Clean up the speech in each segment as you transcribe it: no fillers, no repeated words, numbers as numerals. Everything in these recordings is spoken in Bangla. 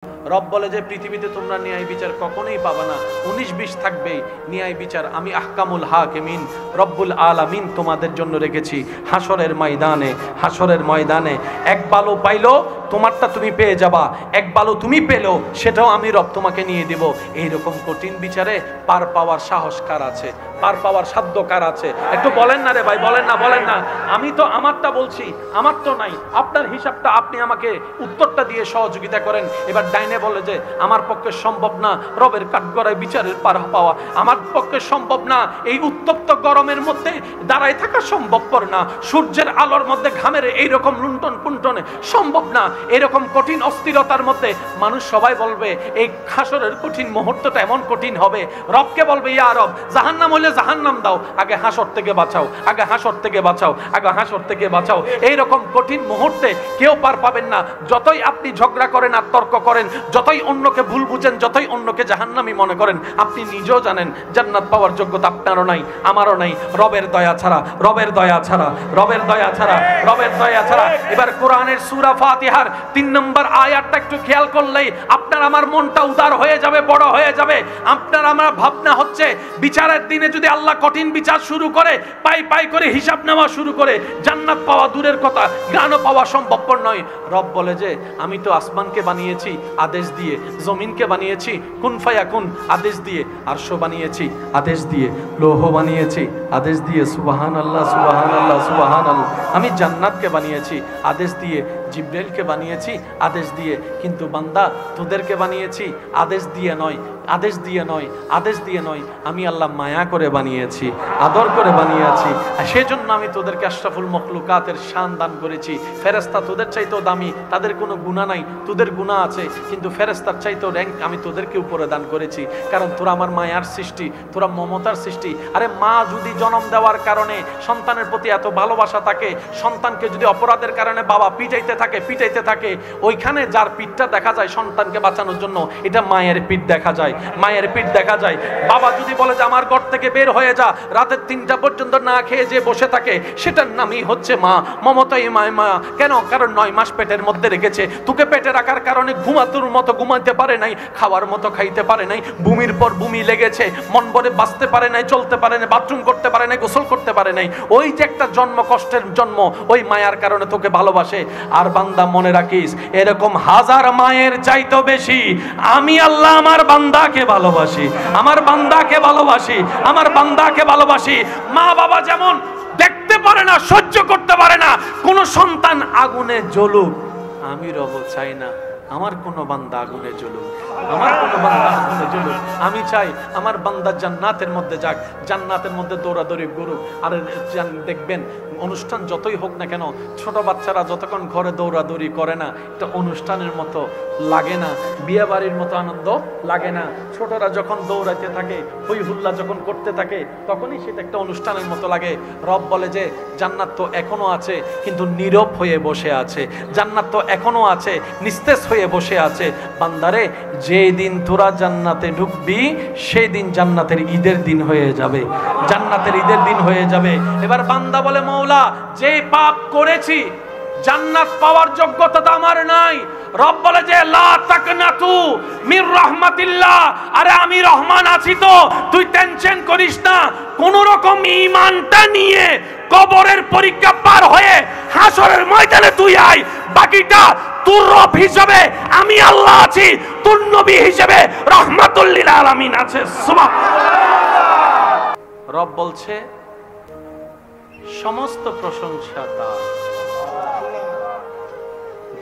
রব বলে যে পৃথিবীতে তোমরা ন্যায় বিচার কখনোই পাবা না, 19-20 থাকবে ন্যায় বিচার। আমি আহকামুল হাকিমিন রব্বুল আলামিন তোমাদের জন্য রেখেছি হাসরের ময়দানে। হাসরের ময়দানে এক বালু পাইলো তোমারটা তুমি পেয়ে যাবা, এক বালু তুমি পেলো সেটাও আমি রব তোমাকে নিয়ে দেব। এইরকম কঠিন বিচারে পার পাওয়ার সাহস কার আছে, পার পাওয়ার সাধ্য কার আছে? একটু বলেন না রে ভাই, বলেন না, বলেন না। আমি তো আমারটা বলছি, আমার তো নাই। আপনার হিসাবটা আপনি আমাকে উত্তরটা দিয়ে সহযোগিতা করেন। এবার ডাইনে বলে যে আমার পক্ষে সম্ভব না রবের কাঠগড়ায় বিচারের পার পাওয়া, আমার পক্ষে সম্ভব না, এই উত্তপ্ত গরমের মধ্যে দাঁড়ায় থাকা সম্ভবপর না, সূর্যের আলোর মধ্যে ঘামের এইরকম লুণ্ঠন পুণ্ঠনে সম্ভব না, এরকম কঠিন অস্থিরতার মধ্যে মানুষ সবাই বলবে এই হাসরের কঠিন মুহূর্তটা এমন কঠিন হবে। রবকে বলবে ইয়া রব জাহান্নাম হইলে জাহান্নাম দাও, আগে হাসর থেকে বাঁচাও, আগে হাসর থেকে বাঁচাও, আগে হাসর থেকে বাঁচাও। এইরকম কঠিন মুহূর্তে কেউ পার পাবেন না। যতই আপনি ঝগড়া করেন আর তর্ক করেন, যতই অন্যকে ভুল বুঝেন, যতই অন্যকে জাহান্নামী মনে করেন, আপনি নিজেও জানেন জান্নাত পাওয়ার যোগ্যতা আপনারও নাই, আমারও নাই, রবের দয়া ছাড়া, রবের দয়া ছাড়া, রবের দয়া ছাড়া, রবের দয়া ছাড়া। এবার কোরআনের সূরা ফাতিহার 3 নম্বর আয়াতটা একটু খেয়াল করলেই আপনার আমার মনটা উদার হয়ে যাবে, বড় হয়ে যাবে। আপনার আমার ভাবনা হচ্ছে বিচারের দিনে যদি আল্লাহ কঠিন বিচার শুরু করে, পাই পাই করে হিসাব নেওয়া শুরু করে, জান্নাত পাওয়া দূরের কথা, জ্ঞানও পাওয়া সম্ভবপর নয়। রব বলে যে আমি তো আসমানকে বানিয়েছি আদেশ দিয়ে, জমিনকে বানিয়েছি কুন ফায়াকুন আদেশ দিয়ে, আরশ বানিয়েছি আদেশ দিয়ে, লৌহ বানিয়েছি আদেশ দিয়ে, সুবহানাল্লাহ সুবহানাল্লাহ সুবহানাল্লাহ। আমি জান্নাতকে বানিয়েছি আদেশ দিয়ে, জিব্রাইলকে বানিয়েছি আদেশ দিয়ে, কিন্তু বান্দা তোদেরকে বানিয়েছি আদেশ দিয়ে নয়, আদেশ দিয়ে নয়, আদেশ দিয়ে নয়, আমি আল্লাহ মায়া করে বানিয়েছি, আদর করে বানিয়েছি। আর সেজন্য আমি তোদেরকে আশরাফুল মখলুকাতের শান দান করেছি। ফেরেশতা তোদের চাইতেও দামি, তাদের কোনো গুনাহ নাই, তোদের গুনাহ আছে, কিন্তু ফেরেশতার চাইতেও র্যাঙ্ক আমি তোদেরকে উপরে দান করেছি, কারণ তোরা আমার মায়ার সৃষ্টি, তোরা মমতার সৃষ্টি। আরে মা যদি জন্ম দেওয়ার কারণে সন্তানের প্রতি এত ভালোবাসা থাকে, সন্তানকে যদি অপরাধের কারণে বাবা পিটাইতে থাকে, ওইখানে যার পিঠটা দেখা যায় সন্তানকে বাঁচানোর জন্য, এটা মায়ের পিঠ দেখা যায়, মায়ের পিঠ দেখা যায়। বাবা যদি বলে যে আমার ঘর থেকে বের হয়ে যা, রাতের 3টা পর্যন্ত না খেয়ে যে বসে থাকে, সেটার নামই হচ্ছে মা। মমতাই মা। কেন? কারণ 9 মাস পেটের মধ্যে রেখেছে, তোকে পেটে রাখার কারণে ঘুমাতুর মতো ঘুমাতে পারে নাই, খাওয়ার মতো খাইতে পারে নাই, ভূমির পর ভূমি লেগেছে, মন ভরে বাঁচতে পারে নাই, চলতে পারে নাই, বাথরুম করতে পারে নাই, গোসল করতে পারে নাই। ওই যে একটা জন্ম, কষ্টের জন্ম, ওই মায়ার কারণে তোকে ভালোবাসে। আর বান্দা মনে রাখিস, এরকম হাজার মায়ের চাইতো বেশি আমি আল্লাহ আমার বান্দাকে ভালোবাসি, আমার বান্দাকে ভালোবাসি, আমার বান্দাকে ভালোবাসি। মা বাবা যেমন দেখতে পারে না, সহ্য করতে পারে না কোন সন্তান আগুনে জ্বলুক, আমি রব চাই না আমার কোনো বান্দা আগুনে জ্বলুক, আমার কোনো বান্দা আগুনে জ্বলুক। আমি চাই আমার বান্দা জান্নাতের মধ্যে যাক, জান্নাতের মধ্যে দৌড়াদৌড়ি করুক। আর দেখবেন অনুষ্ঠান যতই হোক না কেন, ছোট বাচ্চারা যতক্ষণ ঘরে দৌড়াদৌড়ি করে না, এটা অনুষ্ঠানের মতো লাগে না, বিয়ে বাড়ির মতো আনন্দ লাগে না। ছোটরা যখন দৌড়াইতে থাকে, হই হুল্লা যখন করতে থাকে, তখনই সেটা একটা অনুষ্ঠানের মতো লাগে। রব বলে যে জান্নাত তো এখনো আছে, কিন্তু নীরব হয়ে বসে আছে, জান্নাত তো এখনো আছে, নিস্তেজ হয়ে বসে আছে। বান্দারে, যেদিন তোরা জান্নাতে ঢুকবি, সেই দিন জান্নাতের ঈদের দিন হয়ে যাবে, জান্নাতের ঈদের দিন হয়ে যাবে। এবার বান্দা বলে মওলা, যে পাপ করেছি জান্নাত পাওয়ার যোগ্যতা তো আমার নাই। রব বলে যে লা তাকনাতু মির রাহমাতিল্লাহ, আরে আমি রহমান আছি তো, তুই টেনশন করিস না। কোন রকম ঈমানটা নিয়ে কবরের পরীক্ষা পার হয়ে হাসরের ময়দানে তুই আয়, বাকিটা তোর রব হিসেবে আমি আল্লাহ আছি, তোর নবী হিসেবে রাহমাতুল লিল আলামিন আছে। সুবহানাল্লাহ। রব বলছে সমস্ত প্রশংসা তার,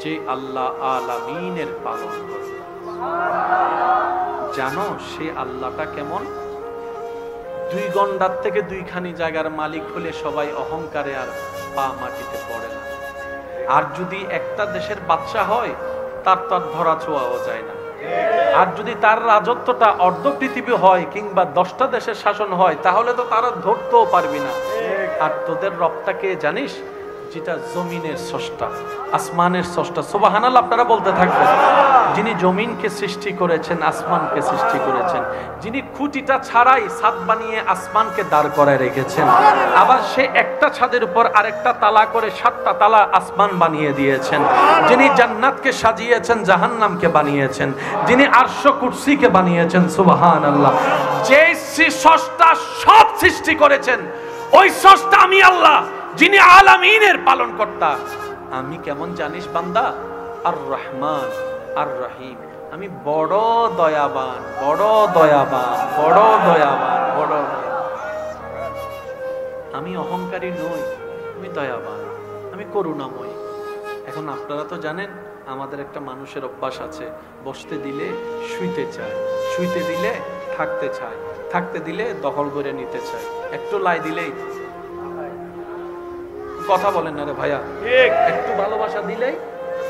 যে আল্লাহ আলামিনের পালন করে। জানো সে আল্লাহটা কেমন? 2 গন্ডার থেকে 2খানি জায়গার মালিক হলে সবাই অহংকারে আর পা মাটিতে পড়ে না। আর যদি একটা দেশের বাদশা হয়, তার তো আর ধরা ছোঁয়াও যায় না। আর যদি তার রাজত্বটা অর্ধ পৃথিবী হয়, কিংবা 10টা দেশের শাসন হয়, তাহলে তো তারা ধরতেও পারবি না। আর তোদের রবটাকে জানিস? যেটা জমিনের স্রষ্টা, আসমানের স্রষ্টা। সুবহানাল্লাহ আপনারা বলতে থাকবেন। যিনি জমিনকে সৃষ্টি করেছেন, আসমানকে সৃষ্টি করেছেন, যিনি খুঁটিটা ছাড়াই ছাদ বানিয়ে আসমানকে দাঁড় করায় রেখেছেন, আবার সে একটা ছাদের উপর আরেকটা তালা করে 7টা তালা আসমান বানিয়ে দিয়েছেন, যিনি জান্নাতকে সাজিয়েছেন, জাহান্নামকে বানিয়েছেন, যিনি আরশ কুরসিকে বানিয়েছেন। সুবহানাল্লাহ। যে স্রষ্টা সব সৃষ্টি করেছেন, ওই স্রষ্টা আমি আল্লাহ, যিনি আলামিনের পালনকর্তা। আমি কেমন জানিস বান্দা? আর রহমান আর রহিম। আমি বড় দয়াবান, বড় দয়াবান, বড় দয়াবান, বড়। আমি অহংকারী নই, আমি দয়াবান, আমি করুণাময়। এখন আপনারা তো জানেন আমাদের একটা মানুষের অভ্যাস আছে, বসতে দিলে শুইতে চায়, শুইতে দিলে থাকতে চায়, থাকতে দিলে দখল করে নিতে চায়, একটু লাই দিলেই। কথা বলেন না রে ভাইয়া, একটু ভালোবাসা দিলেই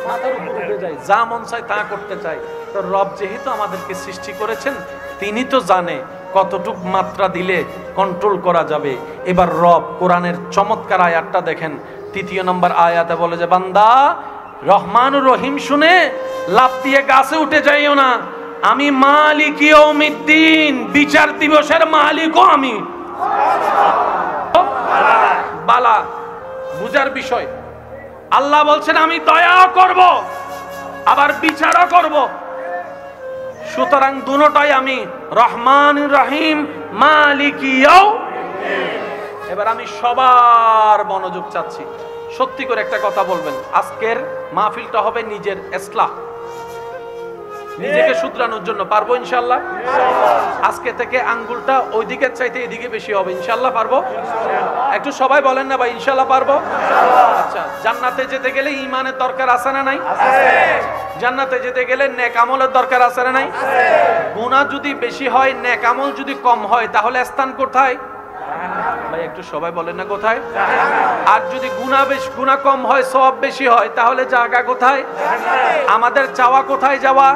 মাথার উপর উঠে যায়, যা মন চায় তা করতে চায়। তো রব যেহেতু আমাদেরকে সৃষ্টি করেছেন, তিনি তো জানে কতটুক মাত্রা দিলে কন্ট্রোল করা যাবে। এবার রব কোরআনের চমৎকার আয়াতটা দেখেন, 3 নম্বর আয়াতে বলে যে বান্দা রহমানুর রহিম শুনে লাফ দিয়ে গাছে উঠে যাইও না, আমি মালিক ইয়াউমিদ্দিন, বিচার দিবসের মালিকও আমি। বালা বুঝার বিষয়। আল্লাহ বলছেন আমি দয়া করব, আবার বিচারও করব। সুতরাং দুটোটাই আমি, রহমান রহিম, মালিক ইয়াউমিদ্দিন। এবার আমি সবার মনোযোগ চাচ্ছি, সত্যি করে একটা কথা বলবেন। আজকের মাহফিলটা হবে নিজের ইসলাহ, নিজেকে শুধরানোর জন্য। পারবো ইনশাআল্লাহ? আজকে থেকে আঙ্গুলটা ওই দিকের চাইতে এদিকে বেশি হবে, ইনশাআল্লাহ পারবো? একটু সবাই বলেন না ভাই, ইনশাআল্লাহ পারবো। আচ্ছা, জান্নাতে যেতে গেলে ঈমানের দরকার আছে না নাই? জান্নাতে যেতে গেলে নেক আমলের দরকার আছে না নাই? গুনাহ যদি বেশি হয়, নেক আমল যদি কম হয়, তাহলে স্থান কোথায় ভাই? একটু সবাই বলেন না কোথায়? আর যদি গুনাহ কম হয়, সওয়াব বেশি হয়, তাহলে জায়গা কোথায়? আমাদের চাওয়া কোথায় যাওয়া?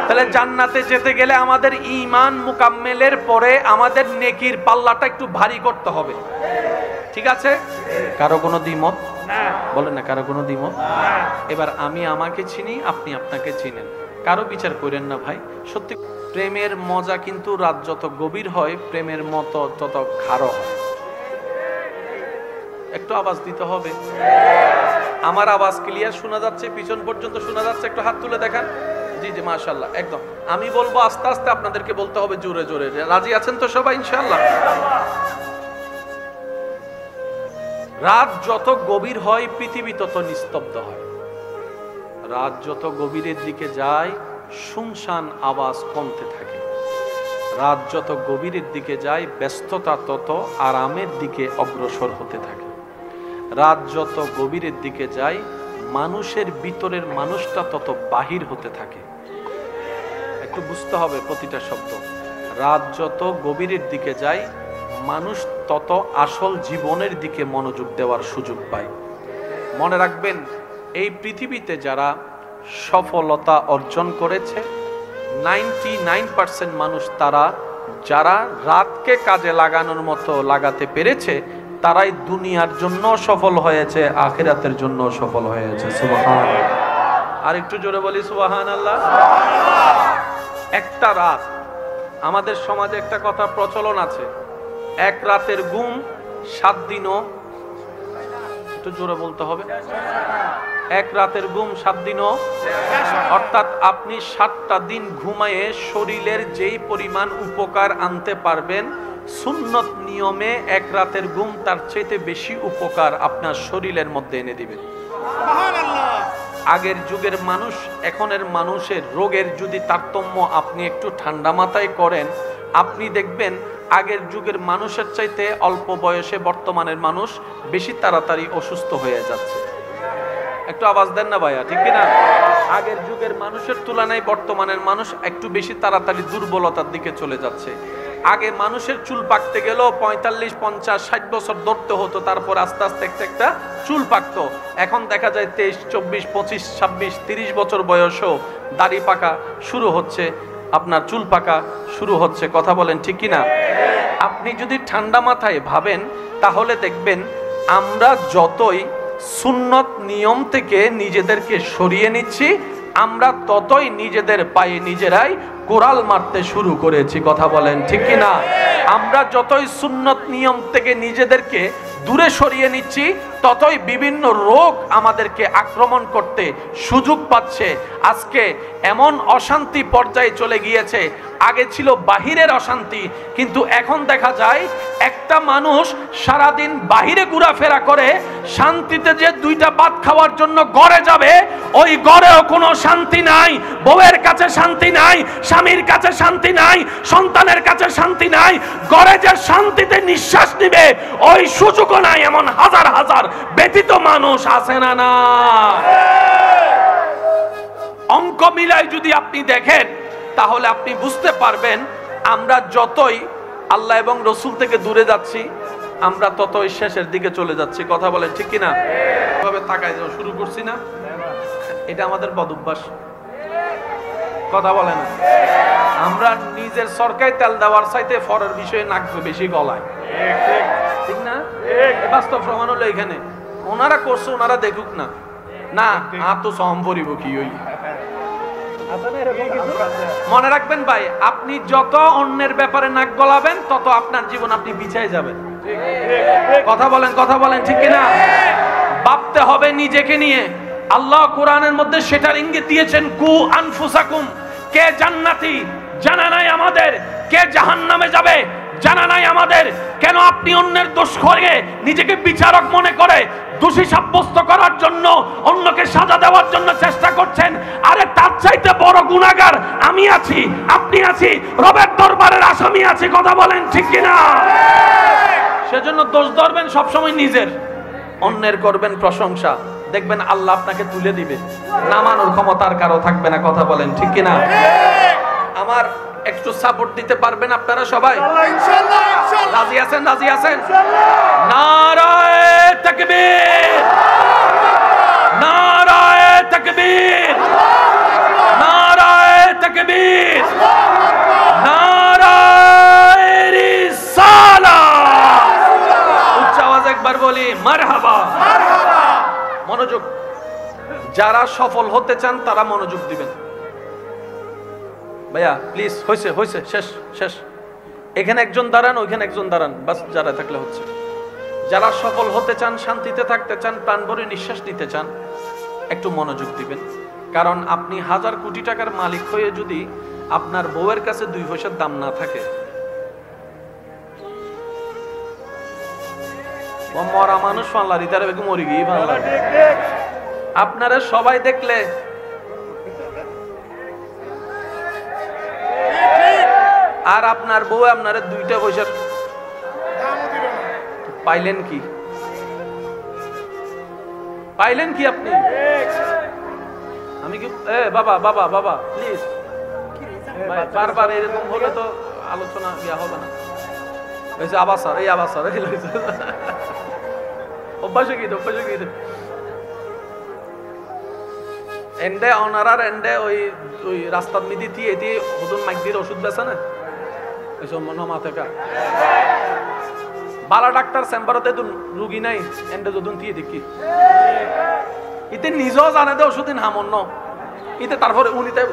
তাহলে জান্নাতে যেতে গেলে আমাদের ঈমান মুকাম্মেলের পরে আমাদের নেকির পাল্লাটা একটু ভারী করতে হবে। ঠিক আছে? কারো কোনো দ্বিমত? বলেন না, কারো কোনো দ্বিমত? এবার আমি আমাকে চিনি, আপনি আপনাকে চিনেন, কারো বিচার করেন না ভাই। সত্যি প্রেমের মজা কিন্তু রাত যত গভীর হয়, প্রেমের মতো তত গাঢ় হয়। একটু আওয়াজ দিতে হবে। আমার আওয়াজ ক্লিয়ার শোনা যাচ্ছে? পিছন পর্যন্ত শোনা যাচ্ছে? একটু হাত তুলে দেখান। জি জি, মাশাআল্লাহ, একদম। আমি বলবো আস্তে আস্তে, আপনাদেরকে বলতে হবে জোরে জোরে। রাজি আছেন তো সবাই ইনশাআল্লাহ? রাত যত গভীর হয়, পৃথিবী তত নিস্তব্ধ হয়। রাত যত গভীরের দিকে যায়, শুনশান আওয়াজ কমতে থাকে। রাত যত গভীরের দিকে যায়, ব্যস্ততা তত আরামের দিকে অগ্রসর হতে থাকে। রাত যত গভীরের দিকে যায়, মানুষের ভিতরের মানুষটা তত বাহির হতে থাকে। একটু বুঝতে হবে প্রতিটা শব্দ। রাত যত গভীরের দিকে যায়, মানুষ তত আসল জীবনের দিকে মনোযোগ দেওয়ার সুযোগ পায়। মনে রাখবেন, এই পৃথিবীতে যারা সফলতা অর্জন করেছে, 99% মানুষ তারা যারা রাতকে কাজে লাগানোর মতো লাগাতে পেরেছে, তারাই দুনিয়ার জন্য সফল হয়েছে, আখিরাতের জন্য সফল হয়েছে। সুবহানাল্লাহ। আর একটু জোরে বলি সুবহানাল্লাহ। একটা রাত, আমাদের সমাজে একটা কথা প্রচলন আছে, এক রাতের ঘুম 7 দিনও, একটু জোরে বলতে হবে, এক রাতের ঘুম 7 দিনও। অর্থাৎ আপনি 7টা দিন ঘুমায়ে শরীরের যেই পরিমাণ উপকার আনতে পারবেন, সুন্নত নিয়মে এক রাতের ঘুম তার চাইতে বেশি উপকার আপনার শরীরের মধ্যে এনে দিবে। আগের যুগের মানুষ এখনের মানুষের রোগের যদি তারতম্য আপনি একটু ঠান্ডা মাথায় করেন, আপনি দেখবেন আগের যুগের মানুষের চাইতে অল্প বয়সে বর্তমানের মানুষ বেশি তাড়াতাড়ি অসুস্থ হয়ে যাচ্ছে। একটু আওয়াজ দেন না ভাইয়া, ঠিক কিনা? আগের যুগের মানুষের তুলনায় বর্তমানের মানুষ একটু বেশি তাড়াতাড়ি দুর্বলতার দিকে চলে যাচ্ছে। আগে মানুষের চুল পাকতে গেলেও 45, 50, 60 বছর ধরতে হতো, তারপর আস্তে আস্তে একটা চুল পাকতো। এখন দেখা যায় 23, 24, 25, 26, 30 বছর বয়সেও দাড়ি পাকা শুরু হচ্ছে, আপনার চুল পাকা শুরু হচ্ছে। কথা বলেন ঠিক কিনা? আপনি যদি ঠান্ডা মাথায় ভাবেন, তাহলে দেখবেন আমরা যতই সুন্নত নিয়ম থেকে নিজেদেরকে সরিয়ে নিচ্ছি, আমরা ততই নিজেদের পায়ে নিজেরাই কোরাল মারতে শুরু করেছি। কথা বলেন ঠিক কি না? আমরা যতই সুন্নত নিয়ম থেকে নিজেদেরকে দূরে সরিয়ে নিচ্ছি, ততই বিভিন্ন রোগ আমাদেরকে আক্রমণ করতে সুযোগ পাচ্ছে। আজকে এমন অশান্তি পর্যায়ে চলে গিয়েছে, আগে ছিল বাহিরের অশান্তি, কিন্তু এখন দেখা যায় একটা মানুষ সারাদিন বাহিরে ঘোরাফেরা করে, শান্তিতে যে দুইটা ভাত খাওয়ার জন্য ঘরে যাবে, ওই ঘরেও কোনো শান্তি নাই, বউয়ের কাছে শান্তি নাই, স্বামীর কাছে শান্তি নাই, সন্তানের কাছে শান্তি নাই, ঘরে যে শান্তিতে নিঃশ্বাস নিবে ওই সুযোগও নাই। এমন হাজার হাজার ব্যতীত মানুষ আছে না? না, অঙ্ক মিলাই যদি আপনি দেখেন তাহলে আপনি বুঝতে পারবেন আমরা যতই আল্লাহ এবং রসুল থেকে দূরে যাচ্ছি, আমরা ততই শেষের দিকে চলে যাচ্ছি। কথা বলেন ঠিক কিনা? এভাবে তাকায় শুরু করছি না, এটা আমাদের বদ অভ্যাস। কথা বলে না, আমরা নিজের সরকারি তেল দেওয়ার চাইতে ফরের বিষয়ে নাক বেশি গলায়, ঠিক না? বাস্তব প্রমাণ হলো এখানে। ওনারা করছে, ওনারা দেখুক না, না আর তো সম পরিব কি ওই। মনে রাখবেন ভাই, আপনি যত অন্যের ব্যাপারে নাক গলাবেন তত আপনার জীবন আপনি পিছায় যাবেন। কথা বলেন, কথা বলেন ঠিক কিনা? ভাবতে হবে নিজেকে নিয়ে। আল্লাহ কোরআনের মধ্যে সেটার ইঙ্গিত দিয়েছেন, কু আনফুসাকুম, কে জান্নাতি জানা নাই আমাদের, কে জাহান্নামে যাবে জানা নাই আমাদের। কেন আপনি অন্যের দোষ করে নিজেকে বিচারক মনে করে দোষী সাব্যস্ত করার জন্য, অন্যকে সাজা দেওয়ার জন্য চেষ্টা করছেন? আরে তার চাইতে বড় গুনাহগার আমি আছি, আপনি আছি, রবের দরবারের আসামি আছি। কথা বলেন ঠিক কিনা? সেজন্য দোষ ধরবেন সবসময় নিজের, অন্যের করবেন প্রশংসা, দেখবেন আল্লাহ আপনাকে তুলে দিবে, নামানোর ক্ষমতার কারো থাকবে না। কথা বলেন ঠিক কিনা? আমার একটু সাপোর্ট দিতে পারবেন আপনারা সবাই? ইনশাআল্লাহ, ইনশাআল্লাহ। রাজি আছেন? রাজি আছেন? নারায়ে তাকবীর, নারায়ে তাকবীর, নারায়ে তাকবীর, নারায়ে রিসালাত। উচ্চ আওয়াজে একবার বলি মারহাবা। মনোযোগ, যারা সফল হতে চান তারা মনোযোগ দিবেন। ভাইয়া প্লিজ, হয়েছে হয়েছে, শেষ শেষ। এখানে একজন দাঁড়ান, ওইখানে একজন দাঁড়ান, বাস যারা থাকলে হচ্ছে। যারা সফল হতে চান, শান্তিতে থাকতে চান, প্রাণ ভরে নিঃশ্বাস নিতে চান, একটু মনোযোগ দিবেন। কারণ আপনি হাজার কোটি টাকার মালিক হয়ে যদি আপনার বউয়ের কাছে 2 পয়সার দাম না থাকে, মরা মানুষ ফানলারি তারা বেগম মরি গিয়ে ফানলারি। আপনারা সবাই দেখলে আর আপনার বউ আপনার 2টা পয়সার পাইলেন কি? পাইলেন কি আপনি? আমি কি বাবা বাবা বাবা প্লিজ, বারবার এরকম হলে তো আলোচনা ইয়া হবে না। আবার স্যার, এই আবার স্যার, অভ্যাস কি অভ্যাস কি এন্ডে অনারার এন্ডে ওই ওই রাস্তার মিদি দিয়ে এটি হুদুন মাইক দিয়ে ওষুধ বেছে না ওইসব মনোমা থেকে বালা ডাক্তার চেম্বারতে রুগী নাই এন্ডে যদুন দিয়ে দেখি ইতে নিজেও জানে দে ওষুধ দিন হামন্য ইতে তারপরে উনি তাই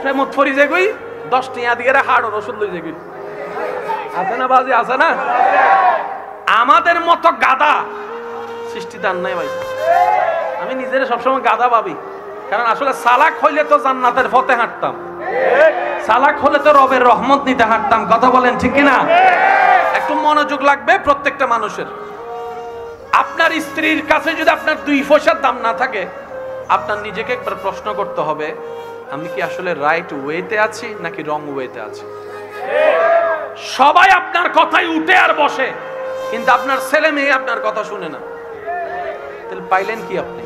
প্রেমত ফরি যে গই 10 টিয়া দিকে হাড়ের ওষুধ লই যে গই আছে না বাজি আছে না। আমাদের মতো গাদা সৃষ্টি দান নাই ভাই। আমি নিজের সবসময় গাদা ভাবি, কারণ আসলে সালাক হইলে তো জান্নাতের পথে হাঁটতাম, সালাক হলে তো রবের রহমত নিতে হাঁটতাম। কথা বলেন ঠিক কিনা? একটু মনোযোগ লাগবে প্রত্যেকটা মানুষের। আপনার স্ত্রীর কাছে যদি আপনার 2 পয়সার দাম না থাকে, আপনার নিজেকে একবার প্রশ্ন করতে হবে, আমি কি আসলে রাইট ওয়েতে আছি নাকি রং ওয়েতে আছি? সবাই আপনার কথাই উঠে আর বসে, কিন্তু আপনার ছেলে মেয়ে আপনার কথা শুনে না। তাহলে পাইলেন কি আপনি?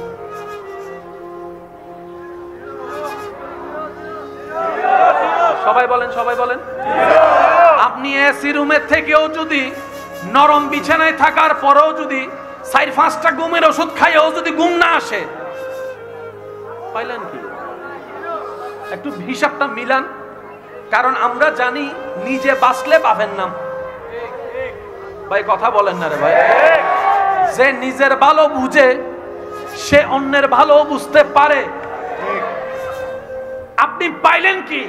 সবাই বলেন, সবাই বলেন। আপনি এসি রুমের থেকেও যদি, নরম বিছানায় থাকার পরেও যদি 4-5টা ঘুমের ওষুধ খাইও যদি ঘুম না আসে, পাইলেন কি? একটু হিসাবটা মিলান। কারণ আমরা জানি নিজে বাঁচলে পাবেন নাম, ভাই কথা বলেন না রে ভাই। যে নিজের ভালো বুঝে সে অন্যের ভালো বুঝতে পারে। আপনি পাইলেন কি?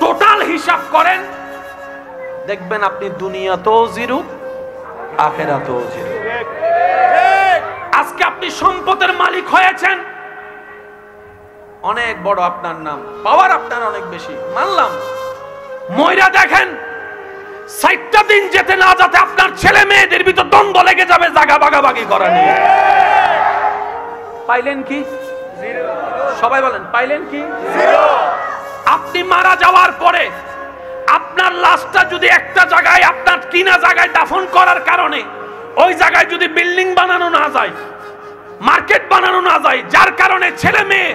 টোটাল হিসাব করেন, দেখবেন আপনি দুনিয়াতেও জিরো, আখিরাতেও জিরো। আজকে আপনি সম্পদের মালিক হয়েছেন, অনেক বড় আপনার নাম, পাওয়ার আপনার অনেক বেশি, মানলাম। ময়রা দেখেন ৬০টা দিন যেতে না যেতে আপনার ছেলে মেয়েদের ভিতর দ্বন্দ্ব লেগে যাবে জায়গা ভাগাভাগি করা নিয়ে। পাইলেন কি? সবাই বলেন পাইলেন কি? আপনি মারা যাওয়ার পরে আপনার লাশটা যদি একটা জায়গায়, আপনার কিনা জায়গায় দাফন করার কারণে ওই জায়গায় যদি বিল্ডিং বানানো না যায়, মার্কেট বানানো না যায়, যার কারণে ছেলে মেয়ে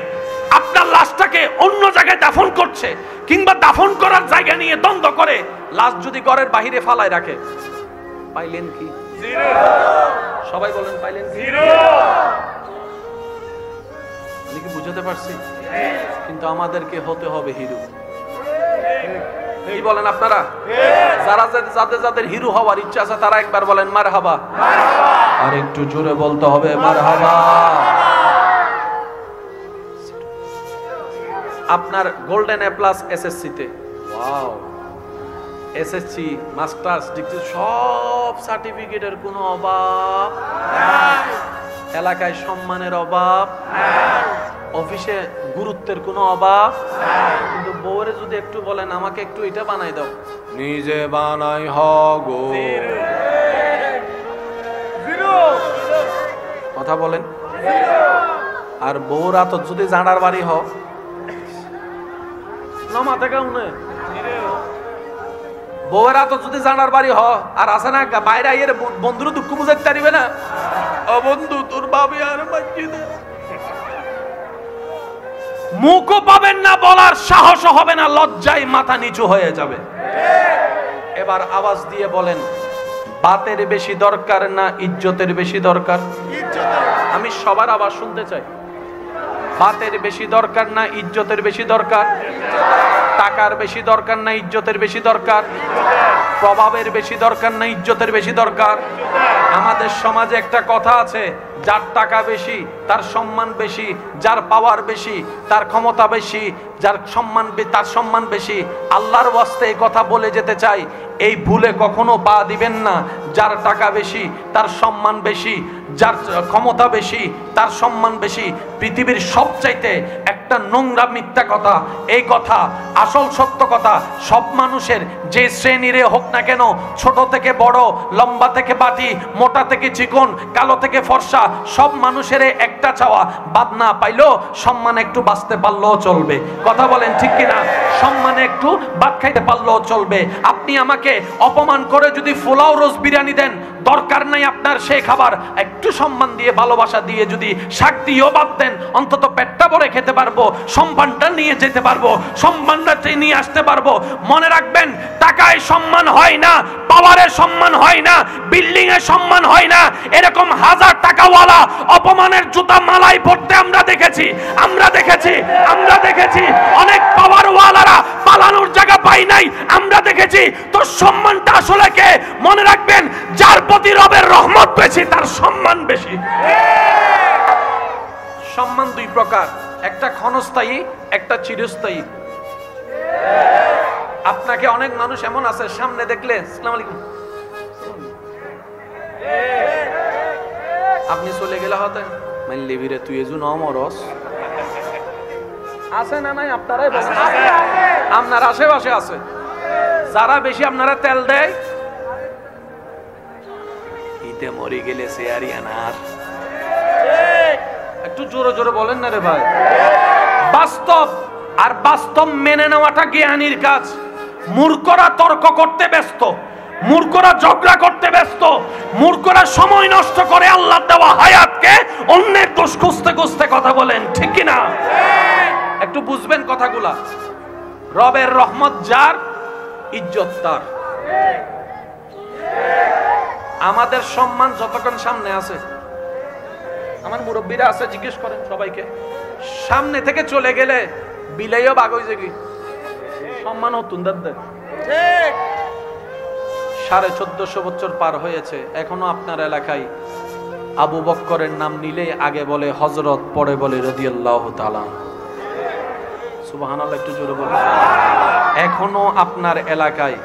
আপনার লাশটাকে অন্য জায়গায় দাফন করছে, কিংবা দাফন করার জায়গা নিয়ে দ্বন্দ্ব করে, লাশ যদি ঘরের বাহিরে ফালায় রাখে, পাইলেন কি? সবাই বলেন পাইলেন কি? আমি কি বুঝাতে পারছি? কিন্তু আমাদেরকে হতে হবে হিরো। এই বলেন আপনারা, যারা যাদের যাদের হিরো হওয়ার ইচ্ছা আছে তারা একবার বলেন মারহাবা। আর একটু জোরে বলতে হবে মারহাবা। আপনার গোল্ডেন এ প্লাস এসএসসি তে, ওয়াও, এসএসসি মাস্টার্স ডিগ্রি সব সার্টিফিকেটের কোনো অভাব নাই, এলাকায় সম্মানের অভাব নাই, অফিসে গুরুত্বের কোনো অভাব নাই। কিন্তু বউরে যদি একটু বলেন আমাকে একটু এটা বানাই দাও, নিজে বানাই হগো, কথা বলেন। আর বউর আতত যদি জানার বাড়ি হ নমা থেকে উনে, বউয়ের আতত যদি জানার বাড়ি হ, আর আছে না বাইরে আইয়ের বন্ধুর দুঃখ বুঝাইতে পারিবে না, ও বন্ধু তোর বাবি আর মসজিদে, মুখও পাবেন না, বলার সাহস হবে না, লজ্জায় মাথা নিচু হয়ে যাবে। এবার আওয়াজ দিয়ে বলেন, বাতের বেশি দরকার না ইজ্জতের বেশি দরকার? আমি সবার আওয়াজ শুনতে চাই। বাতের বেশি দরকার না ইজ্জতের বেশি দরকার? টাকার বেশি দরকার না ইজ্জতের বেশি দরকার? প্রভাবের বেশি দরকার না ইজ্জতের বেশি দরকার? আমাদের সমাজে একটা কথা আছে, যার টাকা বেশি তার সম্মান বেশি, যার পাওয়ার বেশি তার ক্ষমতা বেশি, যার সম্মান তার সম্মান বেশি। আল্লাহর ওয়াস্তে এই কথা বলে যেতে চাই, এই ভুলে কখনো পা দিবেন না। যার টাকা বেশি তার সম্মান বেশি, যার ক্ষমতা বেশি তার সম্মান বেশি। পৃথিবীর সবচাইতে একটা নোংরা মিথ্যা কথা এই কথা, আসল সত্য কথা, সব মানুষের যে শ্রেণীরে হোক না কেন, ছোট থেকে বড়, লম্বা থেকে বাটি, মোটা থেকে চিকন, কালো থেকে ফর্সা, সব মানুষের একটা চাওয়া, বাদ না পাইলেও সম্মানে একটু বাঁচতে পারলেও চলবে। কথা বলেন ঠিক কিনা? সম্মানে একটু ভাত খাইতে পারলেও চলবে। আপনি আমাকে অপমান করে যদি পোলাও রোজ বিরিয়ানি দেন, দরকার নাই আপনার সেই খাবার, একটু সম্মান দিয়ে ভালোবাসা দিয়ে যদি শাক দিয়েও বাদ দেন, অন্তত পেটটা ভরে খেতে পারবো, সম্মানটা নিয়ে যেতে পারবো, সম্মানটা নিয়ে আসতে পারবো। মনে রাখবেন, টাকায় সম্মান হয় না, পাওয়ারে সম্মান হয় না, বিল্ডিং এ সম্মান হয় না। এরকম হাজার টাকাওয়ালা অপমানের জুতা মালাই পড়তে আমরা দেখেছি, আমরা দেখেছি, আমরা দেখেছি। অনেক পাওয়ারওয়ালারা পালানোর জায়গা পাই নাই, আমরা দেখেছি। তো সম্মানটা আসলে কে? মনে রাখবেন, যার প্রতি রবের রহমত বেশি তার সম্মান বেশি। সম্মান দুই প্রকার, একটা ক্ষণস্থায়ী, একটা চিরস্থায়ী। আপনাকে অনেক মানুষ এমন আছে, সামনে দেখলে আসসালামু আলাইকুম, আপনি চলে গেলে হতেন মাইলে বিরে তুই এজু নমরস আছে না নাই? আপনারাই বলেন, আপনার আশেপাশে আছে যারা বেশি আপনারা তেল দেয়, ইতে মরে গেলে সেয়ারিয়ানার। একটু জোরে জোরে বলেন না রে ভাই। বাস্তব, আর বাস্তব মেনে নেওয়াটা জ্ঞানীর কাজ। মূর্খরা তর্ক করতে ব্যস্ত, মূর্খরা ঝগড়া করতে ব্যস্ত, মূর্খরা সময় নষ্ট করে আল্লাহ দেওয়া হায়াতকে অন্যের দোষ খুঁজতে খুঁজতে কথা বলেন, ঠিক কিনা? একটু বুঝবেন কথাগুলা। রবের রহমত যার, ইজ্জত তার। আমাদের সম্মান যতক্ষণ সামনে আছে, আমার মুরব্বীরা আছে, জিজ্ঞেস করেন সবাইকে, সামনে থেকে চলে গেলে বিলাইও বাগ হয়ে যাবি, সম্মান হতুন দাদ। 1450 বছর পার হয়েছে, এখনো আপনার এলাকায় আবু বক্করের নাম নিলে আগে বলে হযরত, পরে বলে রাদিয়াল্লাহু তাআলা। সুবহানাল্লাহ, একটু জোরে বলুন। এখনো আপনার এলাকায়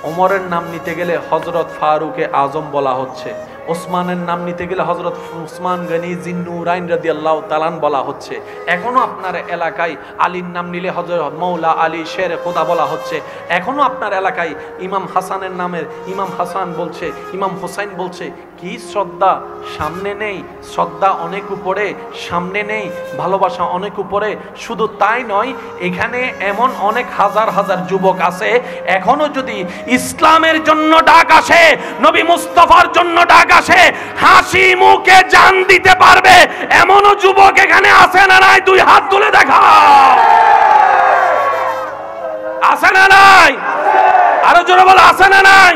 ওমরের নাম নিতে গেলে হযরত ফারুকে আজম বলা হচ্ছে, ওসমানের নাম নিতে গেলে হযরত উসমান গনি জিন্নুরাইন রাদিয়াল্লাহু তাআলা বলা হচ্ছে। এখনো আপনার এলাকায় আলীর নাম নিলে হযরত মৌলা আলী শের খোদা বলা হচ্ছে। এখনো আপনার এলাকায় ইমাম হাসানের নামের ইমাম হাসান বলছে, ইমাম হোসাইন বলছে। কি শ্রদ্ধা সামনে নেই, শ্রদ্ধা অনেক উপরে, সামনে নেই, ভালোবাসা অনেক উপরে। শুধু তাই নয়, এখানে এমন অনেক হাজার হাজার যুবক আছে, এখনো যদি ইসলামের জন্য ডাক আসে, নবী মুস্তাফার জন্য ডাক আসে, হাসি মুখে জান দিতে পারবে এমনও যুবক এখানে আছে না নাই? দুই হাত তুলে দেখা, আছে না নাই? আরো জোরে বলো, আছে না নাই?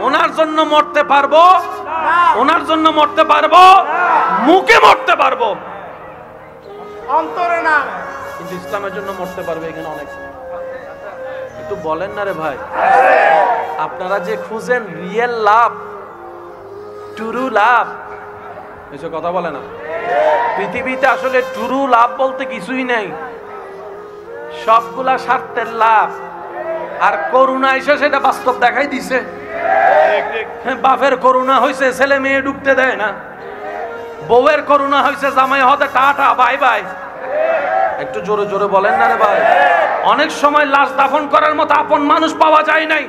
ওনার জন্য মরতে পারবো, ওনার জন্য মরতে পারবো, মুখে মরতে পারবো, অন্তরে না, কিন্তু ইসলামের জন্য মরতে পারবে এখানে অনেক। একটু বলেন না রে ভাই, আপনারা যে খুঁজেন রিয়েল লাভ, টুরু লাভ, এসব কথা বলে না। পৃথিবীতে আসলে টুরু লাভ বলতে কিছুই নাই, সবগুলা স্বার্থের লাভ। আর করুণা এসে সেটা বাস্তব দেখাই দিছে। বাপের করুণা হয়েছে ছেলে মেয়ে ঢুকতে দেয় না, বউয়ের করুণা হয়েছে জামাই হতে টাটা বাই বাই। একটু জোরে জোরে বলেন না রে ভাই। অনেক সময় লাশ দাফন করার মতো আপন মানুষ পাওয়া যায় নাই।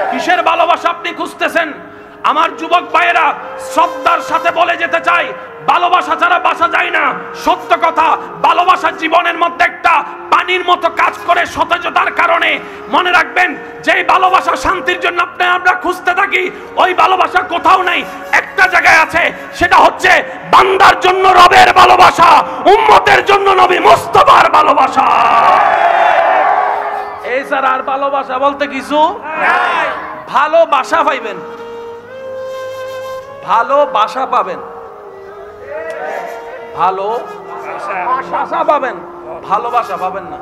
কিসের ভালোবাসা আপনি খুঁজতেছেন? আমার যুবক ভাইয়েরা, শ্রদ্ধার সাথে বলে যেতে চাই, ভালোবাসা ছাড়া বাসা যায় না। সত্য কথা, ভালোবাসা জীবনের মধ্যে একটা পানির মতো কাজ করে সতেজতার কারণে। মনে রাখবেন, যেই ভালোবাসা শান্তির জন্য আমরা খুঁজতে থাকি, ওই ভালোবাসা কোথাও নাই, একটা জায়গায় আছে। সেটা হচ্ছে বান্দার জন্য রবের ভালোবাসা, উম্মতের জন্য নবী মুস্তাফার ভালোবাসা। এই স্যার আর ভালোবাসা বলতে কিছু নাই। ভালোবাসা পাইবেন, ভালোবাসা পাবেন, ভালোবাসা পাবেন, ভালোবাসা পাবেন না।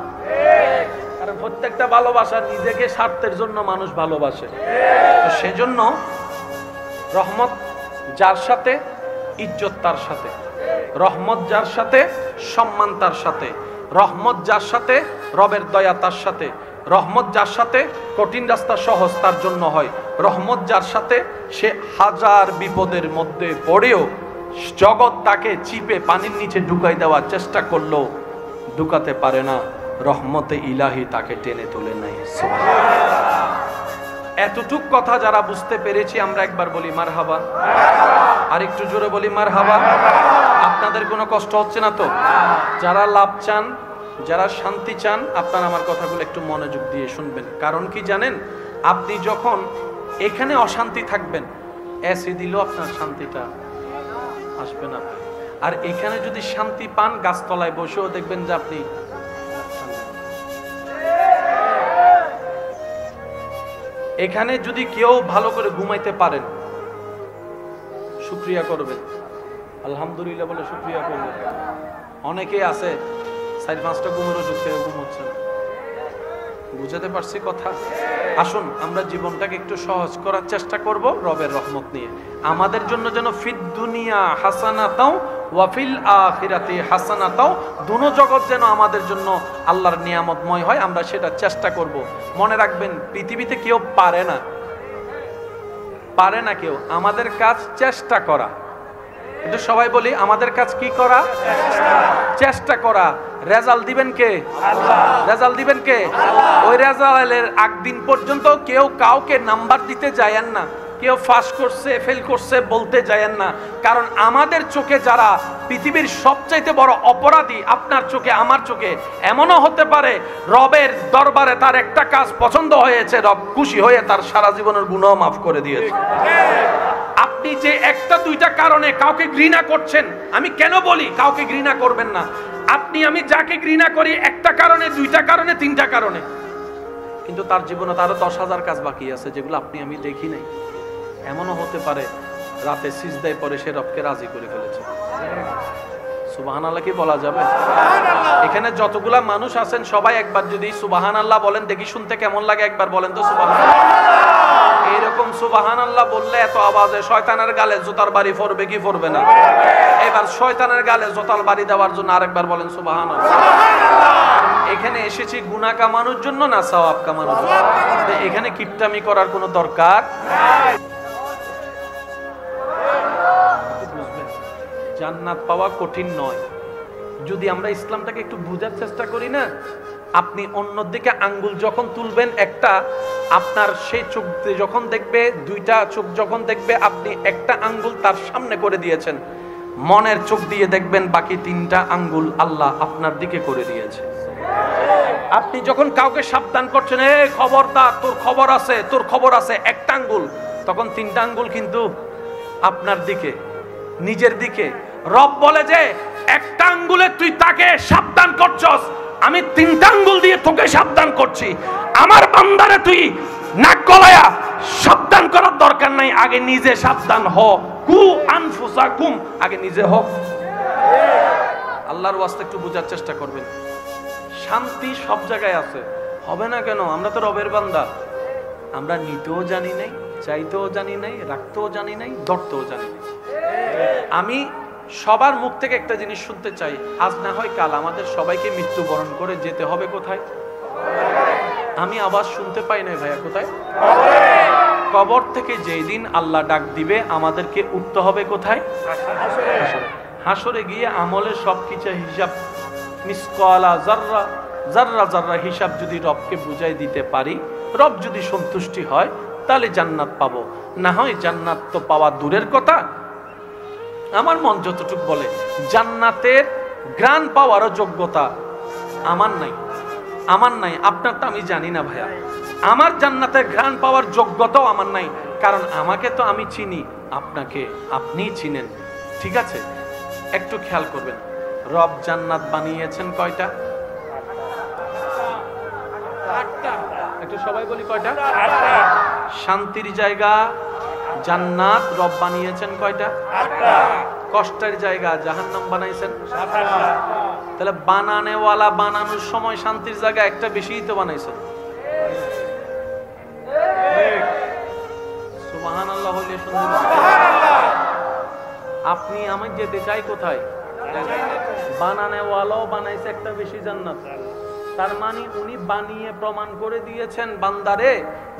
কারণ প্রত্যেকটা ভালোবাসা নিজেকে স্বার্থের জন্য মানুষ ভালোবাসে। তো সেজন্য রহমত যার সাথে, ইজ্জত তার সাথে। রহমত যার সাথে, সম্মান তার সাথে। রহমত যার সাথে, রবের দয়া তার সাথে। রহমত যার সাথে, কঠিন রাস্তা সহজ তার জন্য হয়। রহমত যার সাথে, সে হাজার বিপদের মধ্যে পড়েও জগৎ তাকে চিপে পানির নিচে ঢুকাই দেওয়ার চেষ্টা করলেও ঢুকাতে পারে না। রহমতে ইলাহি তাকে টেনে তুলে নেয়। এতটুক কথা যারা বুঝতে পেরেছি, আমরা একবার বলি মারহাবা, আর একটু জোরে বলি মারহাবা। আপনাদের কোনো কষ্ট হচ্ছে না তো? যারা লাভ চান, যারা শান্তি চান, আপনারা আমার কথাগুলো একটু মনোযোগ দিয়ে শুনবেন। কারণ কি জানেন, আপনি যখন এখানে অশান্তি থাকবেন, এসি দিলেও আপনার শান্তিটা আসবে না। আর এখানে যদি শান্তি পান, গাছতলায় বসেও দেখবেন যে আপনি এখানে যদি কেউ ভালো করে ঘুমাইতে পারেন, শুকরিয়া করবেন, আলহামদুলিল্লাহ বলে শুকরিয়া করবেন। অনেকে আছে 4-5টা ঘুমের ওষুধ খেয়ে ঘুমোচ্ছে না। বুঝাতে পারছি কথা? আসুন আমরা জীবনটাকে একটু সহজ করার চেষ্টা করব রবের রহমত নিয়ে। আমাদের জন্য যেন ফিদ দুনিয়া হাসানাতাও ওয়া ফিল আখিরাতি হাসানাতাও, দুনো জগৎ যেন আমাদের জন্য আল্লাহর নিয়ামতময় হয়, আমরা সেটা চেষ্টা করব। মনে রাখবেন, পৃথিবীতে কেউ পারে না, পারে না কেউ। আমাদের কাজ চেষ্টা করা। কিন্তু সবাই বলি, আমাদের কাজ কি করা? চেষ্টা করা। রেজাল্ট দিবেন কে? আল্লাহ। রেজাল্ট দিবেন কে? ওই রেজাল্টের একদিন পর্যন্ত কেউ কাউকে নাম্বার দিতে যায়েন না, কেউ পাস করছে ফেল করছে বলতে যায়েন না। কারণ আমাদের চোখে যারা পৃথিবীর সবচাইতে বড় অপরাধী, আপনার চোখে আমার চোখে, এমনও হতে পারে রবের দরবারে তার একটা কাজ পছন্দ হয়েছে, রব খুশি হয়ে তার সারা জীবনের গুনাহ মাফ করে দিয়েছে। আপনি যে একটা দুইটা কারণে কাউকে ঘৃণা করছেন, আমি কেন বলি কাউকে ঘৃণা করবেন না? আপনি আমি যাকে ঘৃণা করি একটা কারণে, দুইটা কারণে, তিনটা কারণে, কিন্তু তার জীবনে তারও 10,000 কাজ বাকি আছে যেগুলো আপনি আমি দেখি নাই। এমনও হতে পারে রাতে সিজদায় পরে সে রবকে রাজি করে ফেলেছে। সুবহানাল্লাহ কি বলা যাবে? এখানে যতগুলা মানুষ আছেন সবাই একবার যদি সুবহানাল্লাহ বলেন দেখি, শুনতে কেমন লাগে একবার বলেন তো সুবহানাল্লাহ। এরকম সুবহানাল্লাহ বললে এত আওয়াজে শয়তানের গালে জুতার বাড়ি পড়বে কি পড়বে না? এবার শয়তানের গালে জুতার বাড়ি দেওয়ার জন্য আরেকবার বলেন সুবহানাল্লাহ। এখানে এসেছি গুনাহ কামানোর জন্য না সওয়াব কামানোর জন্য? এখানে কিপটামি করার কোনো দরকার নাই। জান্নাত পাওয়া কঠিন নয় যদি আমরা ইসলামটাকে একটু বোঝার চেষ্টা করি না। আপনি অন্যদিকে আঙ্গুল যখন তুলবেন, একটা আপনার সেই চোখ যখন দেখবে, দুইটা চোখ যখন দেখবে আপনি একটা আঙ্গুল তার সামনে করে দিয়েছেন, মনের চোখ দিয়ে দেখবেন বাকি তিনটা আঙ্গুল আল্লাহ আপনার দিকে করে দিয়েছে। আপনি যখন কাউকে সাবধান করছেন, এই খবরদার তোর খবর আছে, তোর খবর আছে, একটা আঙ্গুল, তখন তিনটা আঙ্গুল কিন্তু আপনার দিকে, নিজের দিকে। রব বলে যে একটা আঙ্গুলে তুই তাকে সাবধান করছস, আমি তিনটা আঙ্গুল দিয়ে তোকে সাবধান করছি। আমার বান্দারে তুই নাক গলায়া সাবধান করার দরকার নাই, আগে নিজে সাবধান হ। কু আনফুসাকুম, আগে নিজে হ। আল্লাহর ওয়াস্তে একটু বোঝার চেষ্টা করবেন। শান্তি সব জায়গায় আছে, হবে না কেন? আমরা তো রবের বান্দা। আমরা নিতেও জানি নাই, চাইতেও জানি নাই, রাখতেও জানি নাই, ধরতেও জানি নাই। আমি সবার মুখ থেকে একটা জিনিস শুনতে চাই, আজ না হয় কাল আমাদের সবাইকে মৃত্যুবরণ করে যেতে হবে কোথায়? আমি আওয়াজ শুনতে পাই নাই ভাইয়া, কোথায়? কবর থেকে যেই দিন আল্লাহ ডাক দিবে আমাদেরকে উঠতে হবে কোথায়? হাসরে গিয়ে আমলের সবকিছু হিসাব, মিসকালা যাররা যাররা যাররা হিসাব যদি রবকে বুঝাই দিতে পারি, রব যদি সন্তুষ্টি হয় তাহলে জান্নাত পাবো। না হয় জান্নাত তো পাওয়া দূরের কথা। আমার মন যতটুকু বলে জান্নাতের গ্রান পাওয়ারও যোগ্যতা আমার নাই, আমার নাই। আপনারটা আমি জানি না ভাইয়া, আমার জান্নাতের গ্রান পাওয়ার যোগ্যতাও আমার নাই। কারণ আমাকে তো আমি চিনি, আপনাকে আপনিই চিনেন, ঠিক আছে? একটু খেয়াল করবেন, রব জান্নাত বানিয়েছেন কয়টা? একটু সবাই বলি কয়টা? শান্তির জায়গা জান্নাত রব বানিয়েছেন কয়টা? কষ্টের জায়গা জাহান্নাম বানাইছেন। তাহলে বানানেওয়ালা বানানোর সময় শান্তির জায়গা একটা বেশিই তো বানাইছেন। সুবহানাল্লাহ হইলে সুন্দর। আপনি আমি যেতে চাই কোথায়? বানানেওয়ালাও বানাইছে একটা বেশি জান্নাত। তার মানে উনি বানিয়ে প্রমাণ করে দিয়েছেন বান্দারে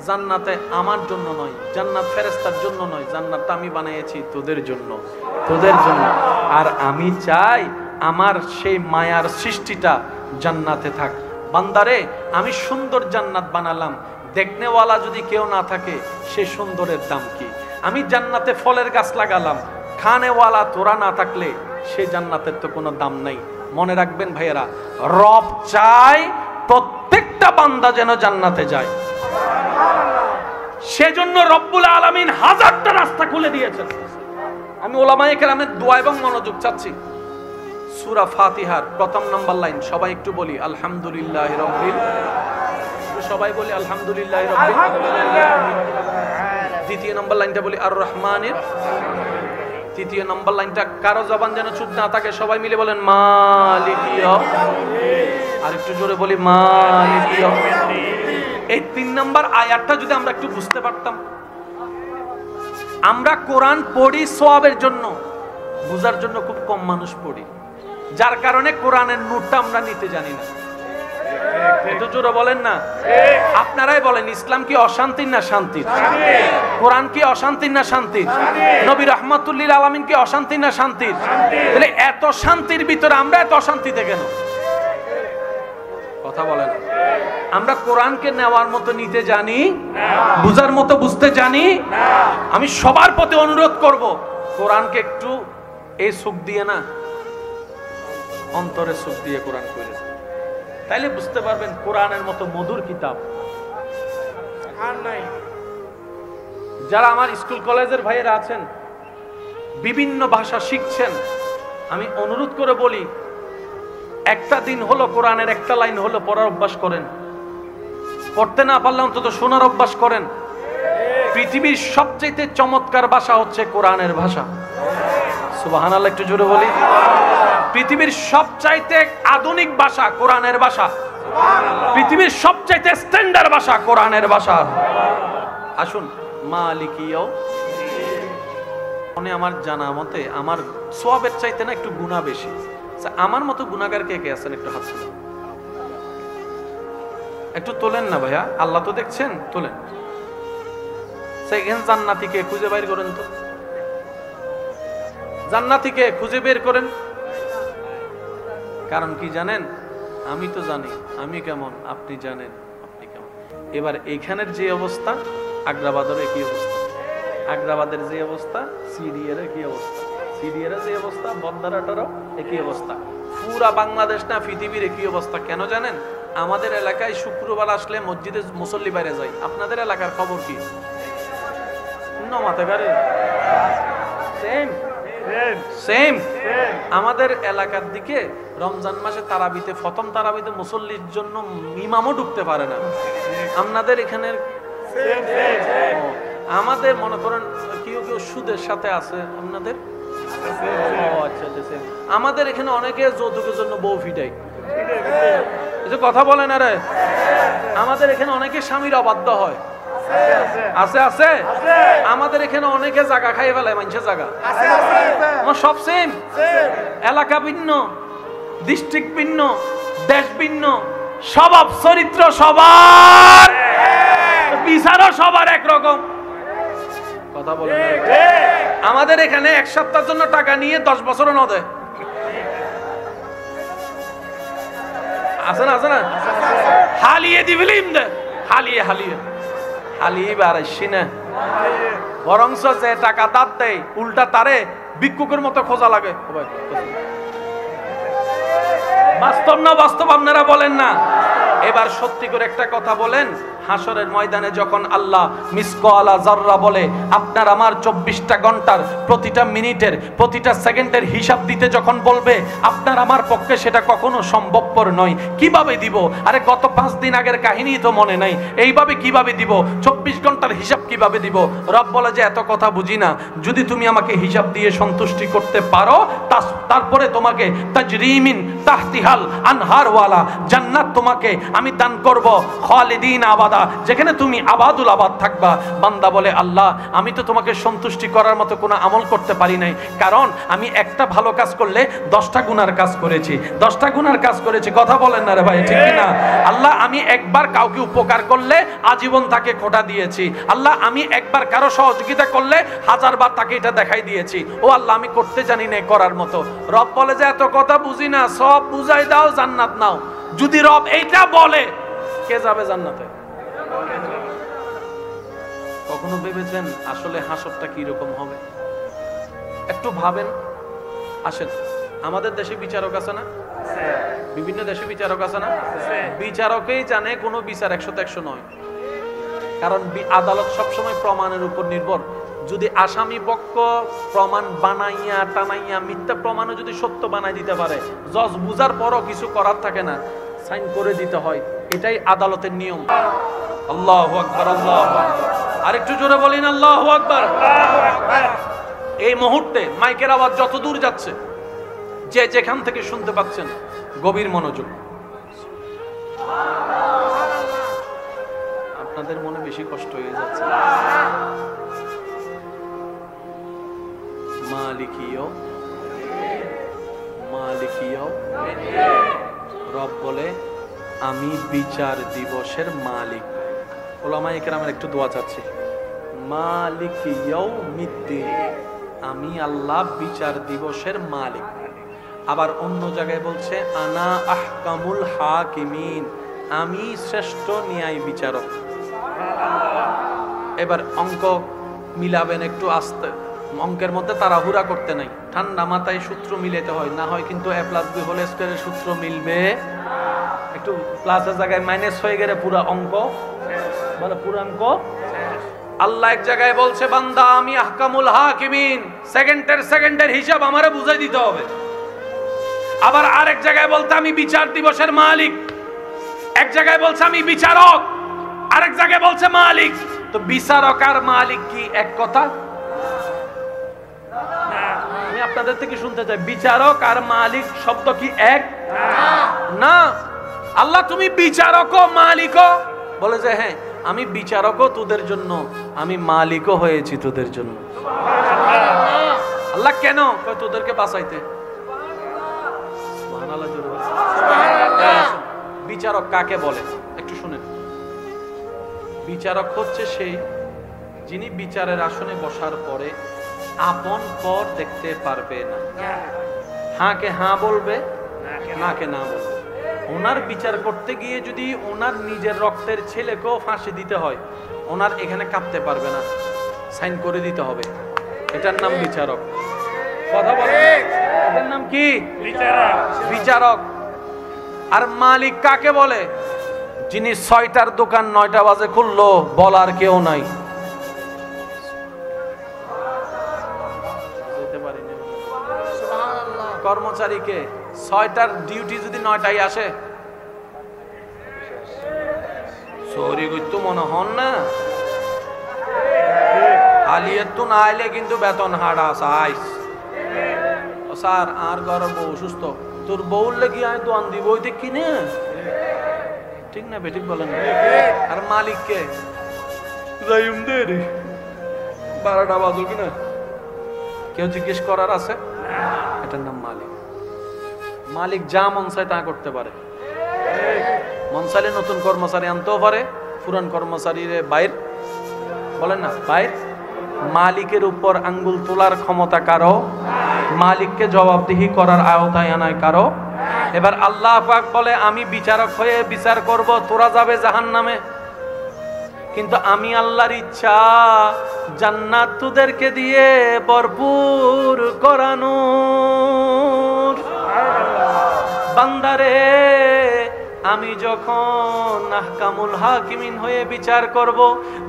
জান্নাতে আমার জন্য নয়, জান্নাত ফেরেশতার জন্য নয়, জান্নাতটা আমি বানিয়েছি তোদের জন্য, তোদের জন্য। আর আমি চাই আমার সেই মায়ার সৃষ্টিটা জান্নাতে থাক। বান্দারে আমি সুন্দর জান্নাত বানালাম, দেখনেওয়ালা যদি কেউ না থাকে সে সুন্দরের দাম কি? আমি জান্নাতে ফলের গাছ লাগালাম, খানেওয়ালা তোরা না থাকলে সে জান্নাতের তো কোনো দাম নাই। মনে রাখবেন ভাইয়েরা, রব চায় প্রত্যেকটা বান্দা যেন জান্নাতে যায়। সেজন্য রব্বুল আলামিন হাজারটা রাস্তা খুলে দিয়েছেন। আমি ওলামায়ে কেরামের দোয়া এবং মনোযোগ চাচ্ছি। সূরা ফাতিহার প্রথম নাম্বার লাইন সবাই একটু বলি আলহামদুলিল্লাহি রাব্বিল, সবাই বলি আলহামদুলিল্লাহি রাব্বিল। দ্বিতীয় নাম্বার লাইনটা বলি আর রহমানির। তৃতীয় নম্বর লাইনটা কারো জবান যেন চুপ না থাকে, সবাই মিলে বলেন মালিকি ইয়াউমিদ্দিন। আর একটু জোরে বলি মালিকি ইয়াউমিদ্দিন। এই 3 নম্বর আয়াতটা যদি আমরা একটু বুঝতে পারতাম। আমরা কোরআন পড়ি সওয়াবের জন্য, বুঝার জন্য খুব কম মানুষ পড়ি, যার কারণে কোরআনের নূরটা আমরা নিতে জানি না। একটু জোরে বলেন না। আপনারাই বলেন, ইসলাম কি অশান্তির না শান্তির? কোরআন কি অশান্তির না শান্তির? নবী রাহমাতুল লিল আলামিন কি অশান্তির না শান্তির? তাহলে এত শান্তির ভিতরে আমরা এত অশান্তিতে কেন? কথা বলেন। আমরা কোরআনকে নেওয়ার মতো নিতে জানি না, বুঝার মতো বুঝতে জানি না। আমি সবার প্রতি অনুরোধ করব, কোরআনকে একটু এই সুখ দিয়ে না, অন্তরে সুখ দিয়ে কোরআন পড়ে, তাইলে বুঝতে পারবেন কোরআনের মতো মধুর কিতাব আর নাই। যারা আমার স্কুল কলেজের ভাইয়েরা আছেন, বিভিন্ন ভাষা শিখছেন, আমি অনুরোধ করে বলি, একটা দিন হলো কোরআনের একটা লাইন হলো পড়ার অভ্যাস করেন। পড়তে না পারলে অন্তত শোনার অভ্যাস করেন। পৃথিবীর সবচেয়ে চমৎকার ভাষা হচ্ছে কোরআনের ভাষা। সুবহানাল্লাহ, একটু জোরে বলি। পৃথিবীর সবচাইতে আধুনিক ভাষা কোরআনের ভাষা, পৃথিবীর সবচাইতে স্ট্যান্ডার্ড ভাষা কোরআনের ভাষা। আসুন মালিকিও। আমার জানা মতে আমার সওয়াবের চাইতে না একটু গুনাহ বেশি। আমার মতো গুনাহগার কে কে আছেন একটু হাত তুলেন, একটু তোলেন না ভাইয়া, আল্লাহ তো দেখছেন, তোলেন। সেখানে জান্নাতীকে খুঁজে বের করেন তো, জান্নাতীকে খুঁজে বের করেন। কারণ কি জানেন, আমি তো জানি আমি কেমন, আপনি জানেন আপনি কেমন। এবার এইখানের যে অবস্থা, আগ্রাবাদের একই অবস্থা, আগ্রাবাদের যে অবস্থা, সিডিএর একই অবস্থা, সিডিএর যে অবস্থা, বন্দরাটারও একই অবস্থা, পুরা বাংলাদেশ না পৃথিবীর একই অবস্থা। কেন জানেন? আমাদের এলাকায় শুক্রবার আসলে মসজিদে মুসল্লি বাইরে যায়, আপনাদের এলাকার খবর কি? সেম। আমাদের এলাকার দিকে রমজান মাসে তারাবিতে, প্রথম তারাবিতে মুসল্লির জন্য ইমামও ঢুকতে পারে না। আপনাদের এখানের আমাদের মনে করেন কেউ কেউ সুদের সাথে আছে, আপনাদের আচ্ছা আচ্ছা। আমাদের এখানে অনেকে যৌতুকের জন্য বউ ফিটাই, কথা বলেন। আরে আমাদের এখানে অনেকে স্বামীর অবাধ্য হয়, আছে আছে। আমাদের এখানে অনেকে জায়গা খাই ফেলে, মানুষের জায়গা। আমার সব সেম, এলাকা ভিন্ন, ডিস্ট্রিক্ট ভিন্ন, দেশ ভিন্ন, স্বভাব চরিত্র সবার, বিচারও সবার একরকম। কথা বলেন। আমাদের এখানে এক সপ্তাহের জন্য টাকা নিয়ে 10 বছরও না দেয়, আছে না? আছে না? হালিয়ে দিবিলিম দে, হালিয়ে হালিয়ে হালিয়ে বাড়াইছি না, বরংস যে টাকা তার দেয় উল্টা তারে ভিক্ষুকের মতো খোঁজা লাগে। বাস্তব না বাস্তব আপনারা বলেন না। এবার সত্যি করে একটা কথা বলেন, হাসরের ময়দানে যখন আল্লাহ মিসকালা যাররা বলে, আপনার আমার 24টা ঘন্টার প্রতিটা মিনিটের প্রতিটা সেকেন্ডের হিসাব দিতে যখন বলবে, আপনার আমার পক্ষে সেটা কখনো সম্ভবপর নয়। কিভাবে দিব? আরে গত 5 দিন আগের কাহিনী তো মনে নাই, এইভাবে কিভাবে দিব? 24 ঘন্টার হিসাব কিভাবে দিব? রব বলে যে এত কথা বুঝি না, যদি তুমি আমাকে হিসাব দিয়ে সন্তুষ্টি করতে পারো, তারপরে তোমাকে তাজরিমিন তাহতিহাল আনহারওয়ালা জান্নাত তোমাকে আমি দান করব, খালিদিন আবাদা, যেখানে তুমি আবাদুল আবাদ থাকবা। বান্দা বলে, আল্লাহ আমি তো তোমাকে সন্তুষ্টি করার মতো কোনো আমল করতে পারি নাই, কারণ আমি একটা ভালো কাজ করলে 10টা গুনার কাজ করেছি, 10টা গুনার কাজ করেছি। কথা বলেন না রে ভাই, ঠিক কি না? আল্লাহ আমি একবার কাউকে উপকার করলে আজীবন তাকে খোটা দিয়েছি। আল্লাহ আমি একবার কারো সহযোগিতা করলে 1000 বার তাকে এটা দেখাই দিয়েছি। ও আল্লাহ আমি করতে জানি না করার মতো। রব বলে যে এত কথা বুঝি না, সব বুঝাই দাও, জান্নাত নাও। যদি রব এইটা বলে, কে যাবে জান্নাতে? কখনো ভেবেছেন আসলে হাসরটা কি রকম হবে? একটু ভাবেন। আসেন, আমাদের দেশে বিচারক আছে না? বিভিন্ন দেশে বিচারক আছে না? বিচারকেই জানে কোন বিচার 100তে 100 নয়, কারণ আদালত সবসময় প্রমাণের উপর নির্ভর। যদি আসামি পক্ষ প্রমাণ বানাইয়া টানাইয়া মিথ্যা প্রমাণও যদি সত্য বানাই দিতে পারে, জজ বুঝার পরও কিছু করার থাকে না, সাইন করে দিতে হয়। এটাই আদালতের নিয়ম। আল্লাহু আকবার, আল্লাহু আকবার। আরেকটু জোরে বলেন আল্লাহু আকবার। এই মুহূর্তে মাইকের আওয়াজ যত দূর যাচ্ছে, যে যেখান থেকে শুনতে পাচ্ছেন, গভীর মনোযোগ। আপনাদের মনে বেশি কষ্ট হয়ে যাচ্ছে। মালিকিও মালিকিও, রব বলে আমি বিচার দিবসের মালিক। ওলামায়ে কেরামের একটু দোয়া চাচ্ছি। মালিক ইয়াউমিদ্দিন, আমি আল্লাহ বিচার দিবসের মালিক। আবার অন্য জায়গায় বলছে আনা আহকামুল হাকিমিন, আমি শ্রেষ্ঠ ন্যায় বিচারক। এবার অঙ্ক মিলাবেন একটু আস্তে, অঙ্কের মধ্যে তাড়াহুড়া করতে নাই, ঠান্ডা মাথায় সূত্র মিলাতে হয়, না হয় কিন্তু a+b হোল স্কয়ারের সূত্র মিলবে। একটু প্লাসের জায়গায় মাইনাস হয়ে গেলে পুরো অঙ্ক, মানে পুরো অঙ্ক। আল্লাহ এক জায়গায় বলছে বান্দা আমি আহকামুল হাকিমিন, সেকেন্ডের হিসাব আমারে বুঝাই দিতে হবে। আবার আরেক জায়গায় বলতে আমি বিচার দিবসের মালিক, এক জায়গায় বলছে আমি বিচারক, আরেক জায়গায় বলছে মালিক। তো বিচারক আর মালিক কি এক কথা? আমি আপনাদের থেকে শুনতে চাই, বিচারক আর মালিক শব্দ কি এক? না। আল্লাহ তুমি বিচারক ও মালিক? বলে যে হ্যাঁ। আমি বিচারকও তোদের জন্য, আমি মালিকও হয়েছি তোদের জন্য। আল্লাহ কেন? তোদেরকে বাঁচাইতে। বিচারক কাকে বলে একটু শুনেন। বিচারক হচ্ছে সেই যিনি বিচারের আসনে বসার পরে আপন পর দেখতে পারবে না, হাঁকে হাঁ বলবে, নাকে না বলবে। ওনার বিচার করতে গিয়ে যদি ওনার নিজের রক্তের ছেলেকেও ফাঁসি দিতে হয়, ওনার এখানে কাঁপতে পারবে না, সাইন করে দিতে হবে। এটার নাম বিচারক। কথা বলে, এটার নাম কি? বিচারক। আর মালিক কাকে বলে? যিনি 6টার দোকান 9টা বাজে খুললো, বলার কেউ নাই। কর্মচারীকে 6টার ডিউটি যদি 9টায় আসে, সরি করতো মনে হন না, আলিয়ে তো না আইলে কিন্তু বেতন হাড়া সাইস। ও স্যার আর ঘর বউ অসুস্থ, তোর বউর লেগে আয় দোয়ান দিব, ওইতে কিনে, ঠিক না বেঠিক বলেন? আর মালিককে 12টা বাজল কিনা কেউ জিজ্ঞেস করার আছে? এটার নাম মালিক। মালিক যা মন চায় তা করতে পারে। মন চাইলে নতুন কর্মচারী আনতেও পারে, পুরান কর্মচারীর বাইর বলেন না বাইর। মালিকের উপর আঙ্গুল তোলার ক্ষমতা কারো, মালিককে জবাবদিহি করার আওতায় আনায় কারো। এবার আল্লাহ পাক বলে আমি বিচারক হয়ে বিচার করব, তোরা যাবে জাহান্নামে, কিন্তু আমি আল্লাহর ইচ্ছা জান্নাত তোদেরকে দিয়ে ভরপুর করানোর। বান্দারে আমি যখন আহকামুল হাকিমিন হয়ে বিচার করব,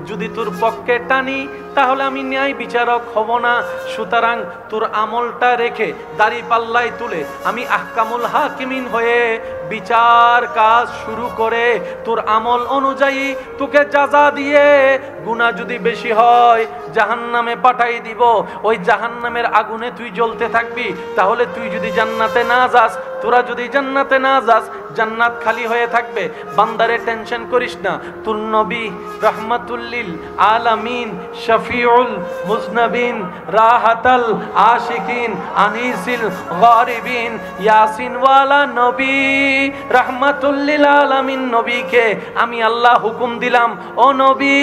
যদি তোর পক্ষে টানি তাহলে আমি ন্যায় বিচারক হব না। সুতরাং তোর আমলটা রেখে দাড়ি পাল্লায় তুলে আমি আহকামুল হাকিমিন হয়ে বিচার কাজ শুরু করে তোর আমল অনুযায়ী তোকে যাজা দিয়ে, গুনাহ যদি বেশি হয় জাহান্নামে পাঠাই দিব। ওই জাহান্নামের আগুনে তুই জ্বলতে থাকবি। তাহলে তুই যদি জান্নাতে না যাস, তোরা যদি জান্নাতে না যাস, জান্নাত খালি হয়ে থাকবে। বান্দারে টেনশন করিস না, তুর নবী রাহমাতুল লিল আলামিন, শফিউল মুজনবিন, রাহাতাল আশিকিন, আনিসিল গারিবিন, ইয়াসিন ওয়ালা নবী রাহমাতুল লিল আলামিন নবীকে আমি আল্লাহ হুকুম দিলাম, ও নবী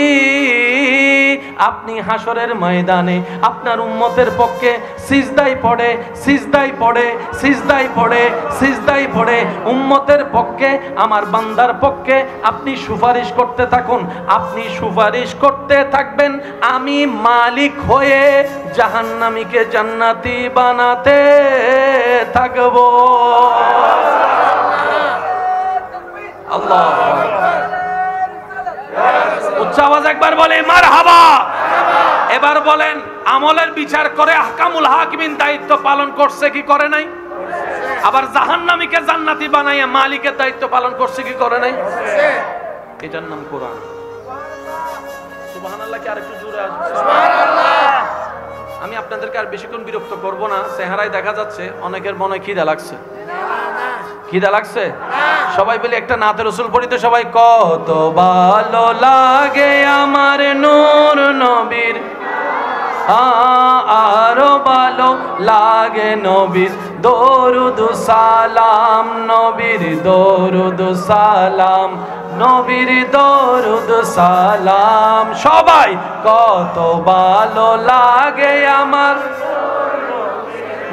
আপনি হাসরের ময়দানে আপনার উম্মতের পক্ষে সিজদায় পড়ে, সিজদায় পড়ে, সিজদায় পড়ে, সিজদায় পড়ে উম্মতের পক্ষে, আমার বান্দার পক্ষে আপনি সুপারিশ করতে থাকুন। আপনি সুপারিশ করতে থাকবেন, আমি মালিক হয়ে জাহান্নামীকে জান্নাতি বানাতে থাকব। আল্লাহ উচ্চ আওয়াজ একবার বলে মারহাবা। এবার বলেন আমলের বিচার করে আহকামুল হাকিমিন দায়িত্ব পালন করছে কি করে নাই? আবার জাহান্নামীকে জান্নাতি বানাইয়া মালিকের দায়িত্ব পালন করছে কি করে নাই? এটার নাম কোরআন। সুবহানাল্লাহ কি আরেকটু জোরে আসবে? সুবহানাল্লাহ। আমি আপনাদেরকে আর বেশিক্ষণ বিরক্ত করব না। চেহারায় দেখা যাচ্ছে অনেকের মনে খিদা লাগছে। খিদা লাগছে? সবাই বলি একটা নাতে রাসূল পড়িতে সবাই। কত ভালো লাগে আমার নূর নবীর, আরো ভালো লাগে নবীর দরুদ সালাম, নবীর দরুদ সালাম, নবীর দরুদ সালাম। সবাই কত ভালো লাগে আমার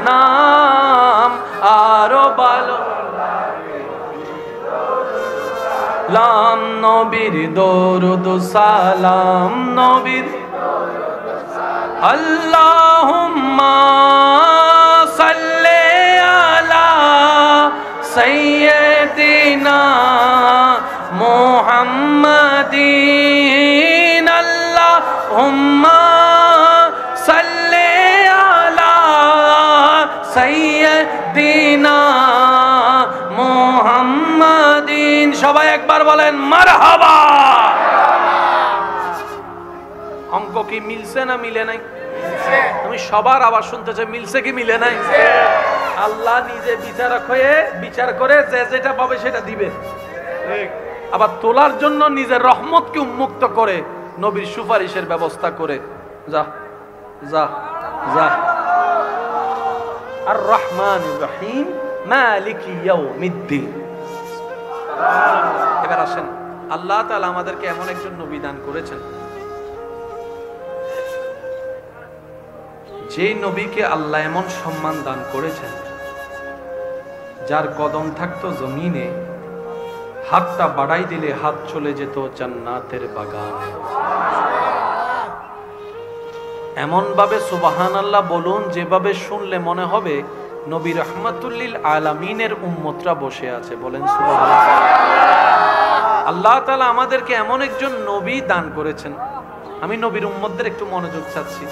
নাম, আরো ভালো লাম, নবীর দরুদ সালাম, নবীর। আল্লাহুম্মা সাল্লি আলা সাইয়্যিদিনা মুহাম্মাদিন, আল্লাহুম্মা সাল্লি আলা সাইয়্যিদিনা মুহাম্মাদিন। সবাই একবার বলেন মারহাবা। অঙ্ক কি মিলছে না মিলে নাই? আমি সবার আবার শুনতে চাই, মিলছে কি মিলে নাই? আল্লাহ নিজে বিচারক হয়ে বিচার করে যে যেটা পাবে সেটা দিবে। আবার তোলার জন্য নিজের রহমতকে উন্মুক্ত করে নবীর সুপারিশের ব্যবস্থা করে। যা যা যা। আর রহমানির রহিম মালিকি ইয়াউমিদ্দিন। এবার আসেন, আল্লাহ তাআলা আমাদেরকে এমন একজন নবী দান করেছেন, যে নবীকে আল্লাহ এমন সম্মান দান করেছেন, যার কদম থাকতো জমিনে, হাতটা বাড়াই দিলে হাত চলে যেত জান্নাতের বাগানে। এমন ভাবে সুবহানাল্লাহ বলুন, যেভাবে শুনলে মনে হবে নবী রাহমাতুল লিল আলামিনের উম্মতরা বসে আছে। বলেন সুবহানাল্লাহ। আল্লাহ তাআলা আমাদেরকে এমন একজন নবী দান করেছেন, আমি নবীর উম্মতদের একটু মনোযোগ চাচ্ছি,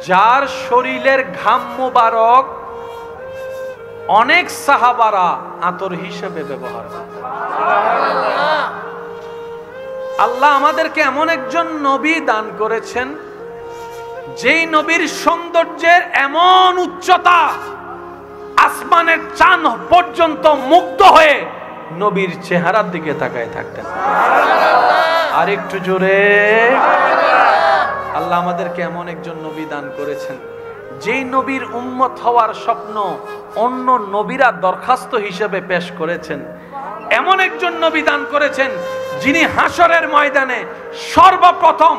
যার শরীরের ঘাম মোবারক অনেক সাহাবারা আতর হিসেবে ব্যবহার করতেন। আল্লাহ আমাদেরকে এমন একজন নবী দান করেছেন, যেই নবীর সৌন্দর্যের এমন উচ্চতা, আসমানের চাঁদ পর্যন্ত মুগ্ধ হয়ে নবীর চেহারার দিকে তাকায় থাকতেন। আর একটু জোরে। আল্লাহ আমাদেরকে এমন একজন নবী দান করেছেন, যেই নবীর উম্মত হওয়ার স্বপ্ন অন্য নবীরা দরখাস্ত হিসেবে পেশ করেছেন। এমন একজন নবী দান করেছেন, যিনি হাসরের ময়দানে সর্বপ্রথম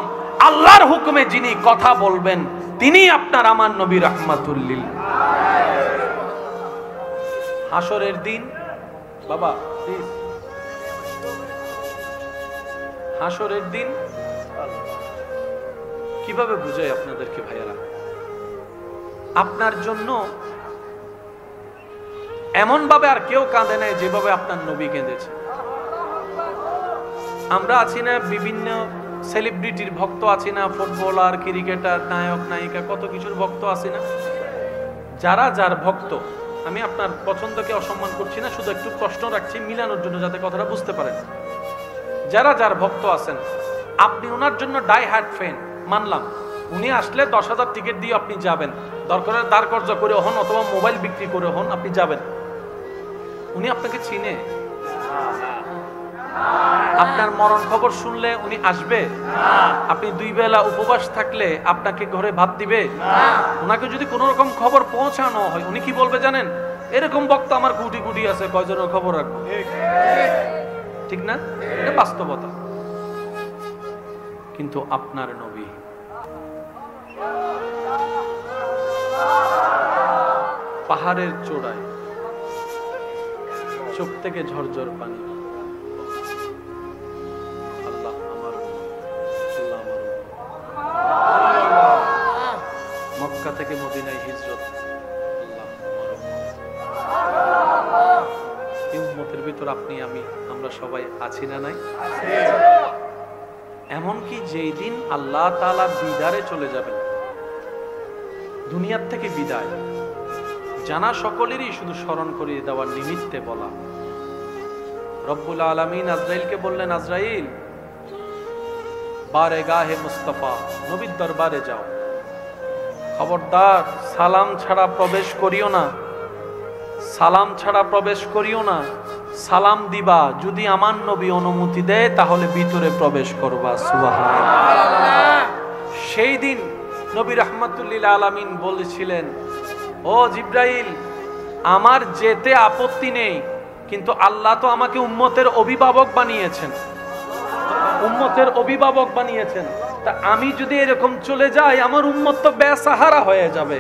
আল্লাহর হুকুমে যিনি কথা বলবেন, তিনি আপনার আমার নবী রাহমাতুল লিল। হাসরের দিন বাবা, হাসরের দিন কিভাবে বুঝাই আপনাদেরকে ভাইয়ারা, আপনার জন্য এমন ভাবে আর কেউ কাঁদে নাই যেভাবে আপনার নবী কেঁদেছে। আমরা আছি না বিভিন্ন সেলিব্রিটির ভক্ত আছি না, ফুটবলার, ক্রিকেটার, নায়ক নায়িকা, কত কিছুর ভক্ত আছি না। যারা যার ভক্ত, আমি আপনার পছন্দকে অসম্মান করছি না, শুধু একটু প্রশ্ন রাখছি মিলানোর জন্য, যাতে কথাটা বুঝতে পারেন। যারা যার ভক্ত আছেন, আপনি ওনার জন্য ডাই হার্ট ফ্যান, মানলাম। উনি আসলে 10,000 টিকিট দিয়ে আপনি যাবেন, দরকার দাঁড় কর্য করে হন অথবা মোবাইল বিক্রি করে হন, আপনি যাবেন। উনি আপনাকে চিনে? আপনার মরণ খবর শুনলে উনি আসবে? আপনি 2 বেলা উপবাস থাকলে আপনাকে ঘরে ভাত দিবে? ওনাকে যদি কোনো রকম খবর পৌঁছানো হয়, উনি কি বলবে জানেন? এরকম বক্তা আমার কোটি কোটি আছে, কয়জনের খবর রাখবো? ঠিক না? এটা বাস্তবতা। কিন্তু আপনার নবী পাহাড়ের চূড়ায়, চোখ থেকে ঝরঝর পানি, আল্লাহ আমার, আল্লাহ আমার। মক্কা থেকে মদিনায় হিজরত, আল্লাহ আমার। এই উম্মতের ভিতর আপনি আমি আমরা সবাই আছি না নাই? এমনকি যেই দিন আল্লাহ তাআলা বিদারে চলে যাবেন, দুনিয়ার থেকে বিদায় জানা সকলেরই শুধু স্মরণ করিয়ে দেওয়ার নিমিত্তে বলা। রব্বুল আলামিন আজরাইলকে বললেন, আজরাইল বারেগাহে মুস্তাফা, নবীর দরবারে যাও, খবরদার সালাম ছাড়া প্রবেশ করিও না, সালাম ছাড়া প্রবেশ করিও না। সালাম দিবা, যদি আমার নবী অনুমতি দেয় তাহলে ভিতরে প্রবেশ করবা। সুবহানাল্লাহ। সেই দিন নবী রাহমাতুল লিল আলামিন বলেছিলেন, ও জিব্রাইল, আমার যেতে আপত্তি নেই, কিন্তু আল্লাহ তো আমাকে উম্মতের অভিভাবক বানিয়েছেন, উম্মতের অভিভাবক বানিয়েছেন। তা আমি যদি এরকম চলে যাই, আমার উম্মত তো বেসাহারা হয়ে যাবে,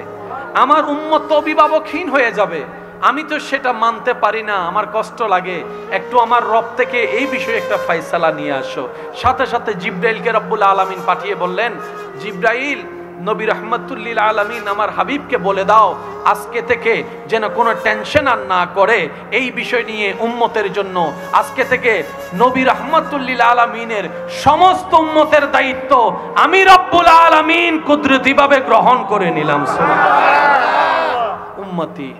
আমার উম্মত তো অভিভাবকহীন হয়ে যাবে। আমি তো সেটা মানতে পারি না, আমার কষ্ট লাগে। একটু আমার রব থেকে এই বিষয়ে একটা ফায়সালা নিয়ে আসো। সাথে সাথে জিব্রাইলকে রব্বুল আলামিন পাঠিয়ে বললেন, জিব্রাইল, নবী রাহমাতুল লিল আলামিন আমার হাবিবকে বলে দাও, আজকে থেকে যেন কোনো টেনশন আর না করে এই বিষয় নিয়ে উম্মতের জন্য। আজকে থেকে নবী রাহমাতুল লিল আলামিনের সমস্ত উম্মতের দায়িত্ব আমি রব্বুল আলামিন কুদরতিভাবে গ্রহণ করে নিলাম। সুবহানাল্লাহ। উম্মতি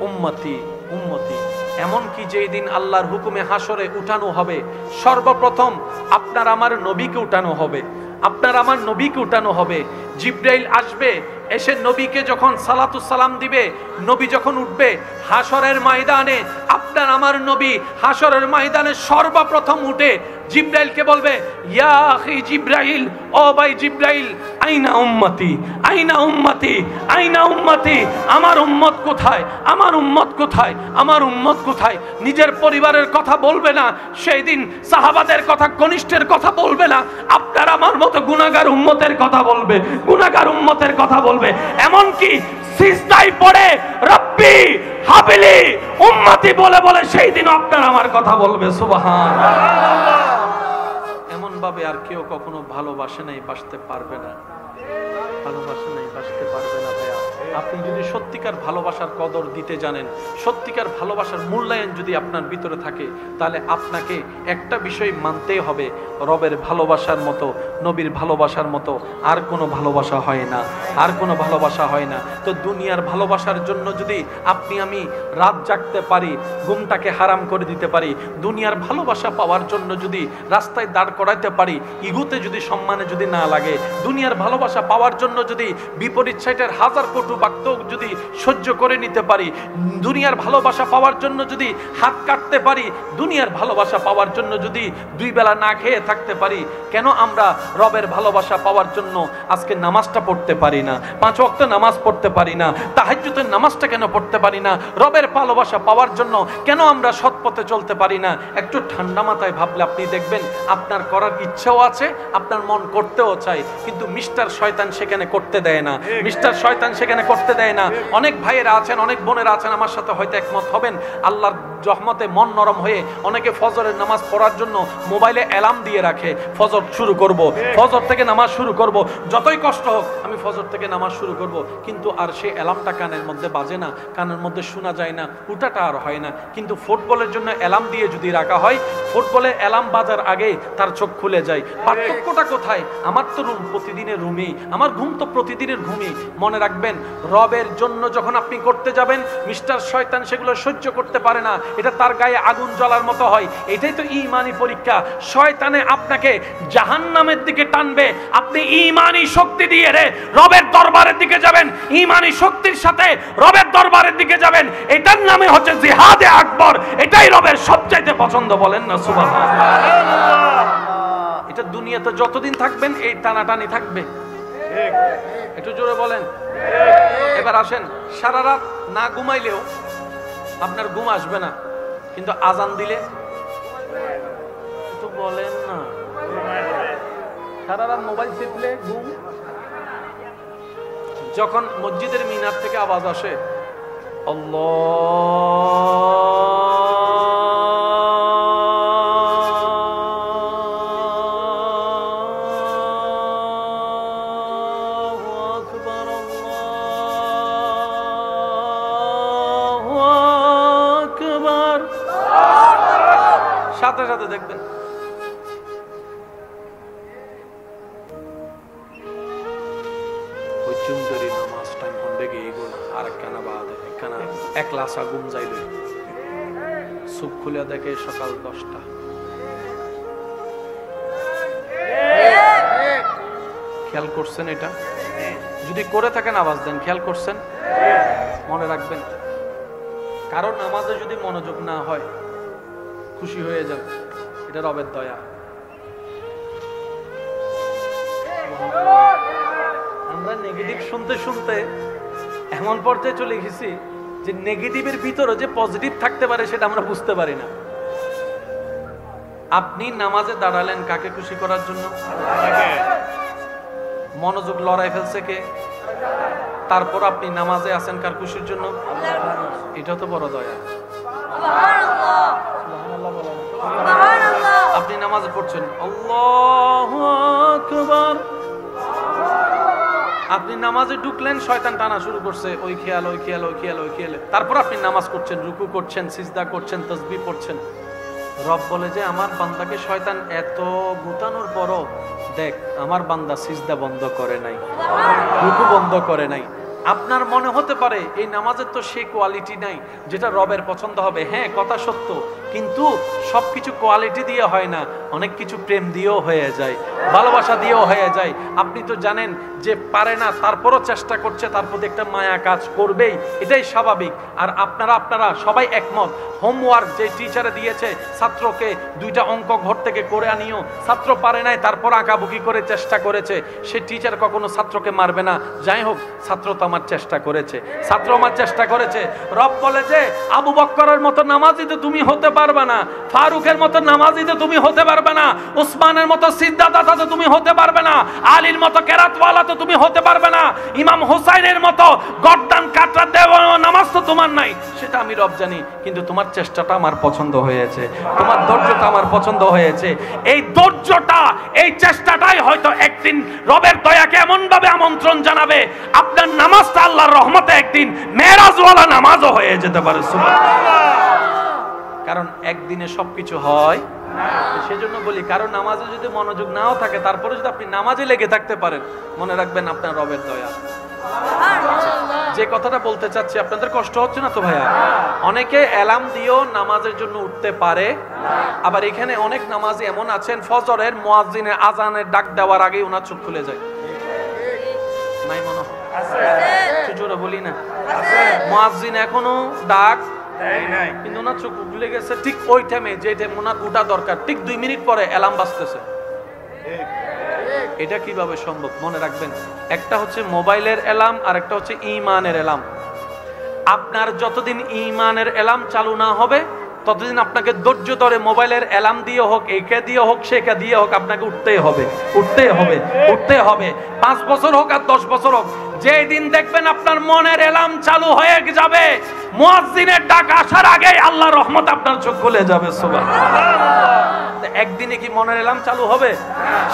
উম্মতি উম্মতি। এমনকি যেই দিন আল্লাহর হুকুমে হাসরে উঠানো হবে, সর্বপ্রথম আপনার আমার নবীকে উঠানো হবে, আপনার আমার নবীকে উঠানো হবে। জিব্রাইল আসবে, এসে নবীকে যখন সালাতু সালাম দিবে, নবী যখন উঠবে হাসরের ময়দানে, আপনার আমার নবী হাসরের ময়দানে সর্বপ্রথম উঠে জিব্রাইলকে বলবে, ইয়া আখি জিব্রাইল, ও ভাই জিব্রাইল, আইনা উম্মতি, আইনা উম্মতি, আইনা উম্মতি, আমার উম্মত কোথায়, আমার উম্মত কোথায়, আমার উম্মত কোথায়। নিজের পরিবারের কথা বলবে না সেই দিন, সাহাবাদের কথা, কনিষ্ঠের কথা বলবে না, আপনার আমার মতো গুনাহগার উম্মতের কথা বলবে, গুনাহগার উম্মতের কথা বলবে। এমন কি সিজদায় পড়ে রব্বি হাবিলি উম্মতি বলে বলে সেই দিন আপনার আমার কথা বলবে। সুবহানাল্লাহ। এমন ভাবে আর কেউ কখনো ভালোবাসে নাই, বাসতে পারবে না, ভালোবাসে নাই, বাসতে পারবে না। ভাইয়া, আপনি যদি সত্যিকার ভালোবাসার কদর দিতে জানেন, সত্যিকার ভালোবাসার মূল্যায়ন যদি আপনার ভিতরে থাকে, তাহলে আপনাকে একটা বিষয় মানতেই হবে, রবের ভালোবাসার মতো, নবীর ভালোবাসার মতো আর কোনো ভালোবাসা হয় না, আর কোনো ভালোবাসা হয় না। তো দুনিয়ার ভালোবাসার জন্য যদি আপনি আমি রাত জাগতে পারি, ঘুমটাকে হারাম করে দিতে পারি, দুনিয়ার ভালোবাসা পাওয়ার জন্য যদি রাস্তায় দাঁড় করাইতে পারি, ইগুতে যদি সম্মানে যদি না লাগে, দুনিয়ার ভালোবাসা পাওয়ার জন্য যদি বিপরীত সাইটের হাজার কটু বাক্য যদি সহ্য করে নিতে পারি, দুনিয়ার ভালোবাসা পাওয়ার জন্য যদি হাত কাটতে পারি, দুনিয়ার ভালোবাসা পাওয়ার জন্য যদি দুই বেলা না খেয়ে থাকতে পারি, কেন আমরা রবের ভালোবাসা পাওয়ার জন্য আজকে নামাজটা পড়তে পারি না, 5 ওয়াক্ত নামাজ পড়তে পারি না, তাহাজ্জুদের নামাজটা কেন পড়তে পারি না? রবের ভালোবাসা পাওয়ার জন্য কেন আমরা সৎ পথে চলতে পারি না? একটু ঠান্ডা মাথায় ভাবলে আপনি দেখবেন আপনার করার ইচ্ছাও আছে, আপনার মন করতেও চায়, কিন্তু মিস্টার শয়তান সেখানে করতে দেয় না, মিস্টার শয়তান সেখানে করতে দেয় না। অনেক ভাইয়েরা আছেন, অনেক বোনেরা আছেন, আমার সাথে হয়তো একমত হবেন, আল্লাহর রহমতে মন নরম হয়ে অনেকে ফজরের নামাজ পড়ার জন্য মোবাইলে অ্যালার্ম দিয়ে রাখে, ফজর শুরু করব, ফজর থেকে নামাজ শুরু করব, যতই কষ্ট হোক আমি ফজর থেকে নামাজ শুরু করব, কিন্তু আর সেই অ্যালার্মটা কানের মধ্যে বাজে না, কানের মধ্যে শোনা যায় না, উঠাটা আর হয় না। কিন্তু ফুটবলের জন্য অ্যালার্ম দিয়ে যদি রাখা হয়, ফুটবলে অ্যালার্ম বাজার আগে তার চোখ খুলে যায়। পার্থক্যটা কোথায়? আমার তো রুম প্রতিদিনের রুমেই, আমার ঘুম তো প্রতিদিনের ঘুমেই। মনে রাখবেন, রবের জন্য যখন আপনি করতে যাবেন, মিস্টার শয়তান সেগুলো সহ্য করতে পারে না, এটা তার গায়ে আগুন জ্বলার মতো হয়। এটাই তো ঈমানি পরীক্ষা। শয়তানে আপনাকে জাহান্নামের দিকে টানবে, আপনি ঈমানি শক্তি দিয়ে রে রবের দরবারের দিকে যাবেন, ঈমানি শক্তির সাথে রবের দরবারের দিকে যাবেন। এটার নামে হচ্ছে জিহাদে আকবর, এটাই রবের সবচাইতে পছন্দ। বলেন না সুবহানাল্লাহ। এটা দুনিয়াতে যতদিন থাকবেন এই টানাটানি থাকবে, একটু জোরে বলেন। এবার আসেন, সারা রাত না ঘুমাইলেও আপনার ঘুম আসবে না, কিন্তু আজান দিলে একটু বলেন না, সারা রাত মোবাইল টিপলে ঘুম। যখন মসজিদের মিনার থেকে আওয়াজ আসে আল্লাহু আকবার, আল্লাহু আকবার, সাথে সাথে দেখবেন চুমদরি নামাজ টাইম হন্ডে গিয়ে গেল, আর একখানা বাদ একখানা একলাসা ঘুম যাইল, চোখ খুলে দেখে সকাল 10টা। খেয়াল করছেন এটা? যদি করে থাকেন আওয়াজ দেন, খেয়াল করছেন? মনে রাখবেন, কারণ নামাজে যদি মনোযোগ না হয় খুশি হয়ে যান, এটা রবের দয়া। আমরা নেগেটিভ শুনতে শুনতে এমন পর্যায়ে চলে গেছি যে নেগেটিভের ভিতরে যে পজিটিভ থাকতে পারে সেটা আমরা বুঝতে পারি না। আপনি নামাজে দাঁড়ালেন কাকে খুশি করার জন্য? মনোযোগ লড়াই ফেলছে কে? তারপর আপনি নামাজে আছেন কার খুশির জন্য? এটা তো বড় দয়া। আপনি নামাজে পড়ছেন আল্লাহু আকবার, আপনি নামাজে ঢুকলেন, শয়তান টানা শুরু করছে, ওই খেয়াল ওই খেয়াল ওই খেয়াল ওই খেয়াল। তারপর আপনি নামাজ করছেন, রুকু করছেন, সিজদা করছেন, তাসবিহ পড়ছেন। রব বলে যে আমার বান্দাকে শয়তান এত গুতানোর পরও দেখ আমার বান্দা সিজদা বন্ধ করে নাই, রুকু বন্ধ করে নাই। আপনার মনে হতে পারে এই নামাজের তো সেই কোয়ালিটি নাই যেটা রবের পছন্দ হবে। হ্যাঁ, কথা সত্য, কিন্তু সবকিছু কোয়ালিটি দিয়ে হয় না, অনেক কিছু প্রেম দিয়েও হয়ে যায়, ভালোবাসা দিয়েও হয়ে যায়। আপনি তো জানেন যে পারে না, তারপরও চেষ্টা করছে, তার প্রতি একটা মায়া কাজ করবেই, এটাই স্বাভাবিক। আর আপনারা সবাই একমত, হোমওয়ার্ক যে টিচারে দিয়েছে ছাত্রকে 2টা অঙ্ক ঘর থেকে করে আনিও, ছাত্র পারে নাই, তারপর আঁকাবুকি করে চেষ্টা করেছে, সে টিচার কখনো ছাত্রকে মারবে না। যাই হোক, ছাত্র তো আমার চেষ্টা করেছে, ছাত্র আমার চেষ্টা করেছে। রব বলে যে আবু বকরের মতো নামাজি তো তুমি হতে পারবে না, ফারুকের মতো নামাজি তো তুমি হতে পারবে না, উসমানের মতো সিজদাদাতা তো তুমি হতে পারবে না, আলীর মতো কেরাতওয়ালা তো তুমি হতে পারবে না, ইমাম হুসাইনের মতো গর্দান কাটরা দেওয়া নামাজ তো তোমার নাই। সেটা আমি রব জানি, কিন্তু তোমার চেষ্টাটা আমার পছন্দ হয়েছে, তোমার ধৈর্যটা আমার পছন্দ হয়েছে। এই ধৈর্যটা, এই চেষ্টাটাই হয়তো একদিন রবের দয়াকে এমন ভাবে আমন্ত্রণ জানাবে, আপনার নামাজটা আল্লাহর রহমতে একদিন মেরাজওয়ালা নামাজও হয়ে যেতে পারে। সুবহানাল্লাহ। কারণ একদিনে সবকিছু হয়, সেজন্য বলি কারণ নামাজে যদি মনোযোগ নাও থাকে, তারপরে যদি আপনি নামাজে লেগে থাকতে পারেন, মনে রাখবেন আপনার রবের দয়া। যে কথাটা বলতে চাচ্ছি, আপনাদের কষ্ট হচ্ছে না তো ভাইয়া? অনেকে অ্যালার্ম দিয়েও নামাজের জন্য উঠতে পারে, আবার এখানে অনেক নামাজি এমন আছেন ফজরের মুয়াজ্জিনের আজানের ডাক দেওয়ার আগেই ওনার চোখ খুলে যায়। নাই মনে হয়? একটু জোরে বলি না, মুয়াজ্জিন এখনো ডাক নাই, কিন্তু ওনার চোখ খুলে গেছে ঠিক ওই টাইমে, যে টাইম ওনার উঠা দরকার, ঠিক 2 মিনিট পরে অ্যালার্ম বাজতেছে। এটা কিভাবে সম্ভব? মনে রাখবেন, একটা হচ্ছে মোবাইলের অ্যালার্ম, আর একটা হচ্ছে ঈমানের অ্যালার্ম। আপনার যতদিন ঈমানের অ্যালার্ম চালু না হবে, ততদিন আপনাকে ধৈর্য ধরে মোবাইলের অ্যালার্ম দিয়ে হোক, একে দিয়ে হোক, সেকে দিয়ে হোক, আপনাকে উঠতেই হবে, উঠতেই হবে, উঠতেই হবে। 5 বছর হোক আর 10 বছর হোক, যেই দিন দেখবেন আপনার মনের অ্যালার্ম চালু হয়ে যাবে, মুয়াজ্জিনের ডাক আসার আগে আল্লাহর রহমত আপনার চোখ খুলে যাবে। সুবহানাল্লাহ। একদিনে কি মনের অ্যালার্ম চালু হবে?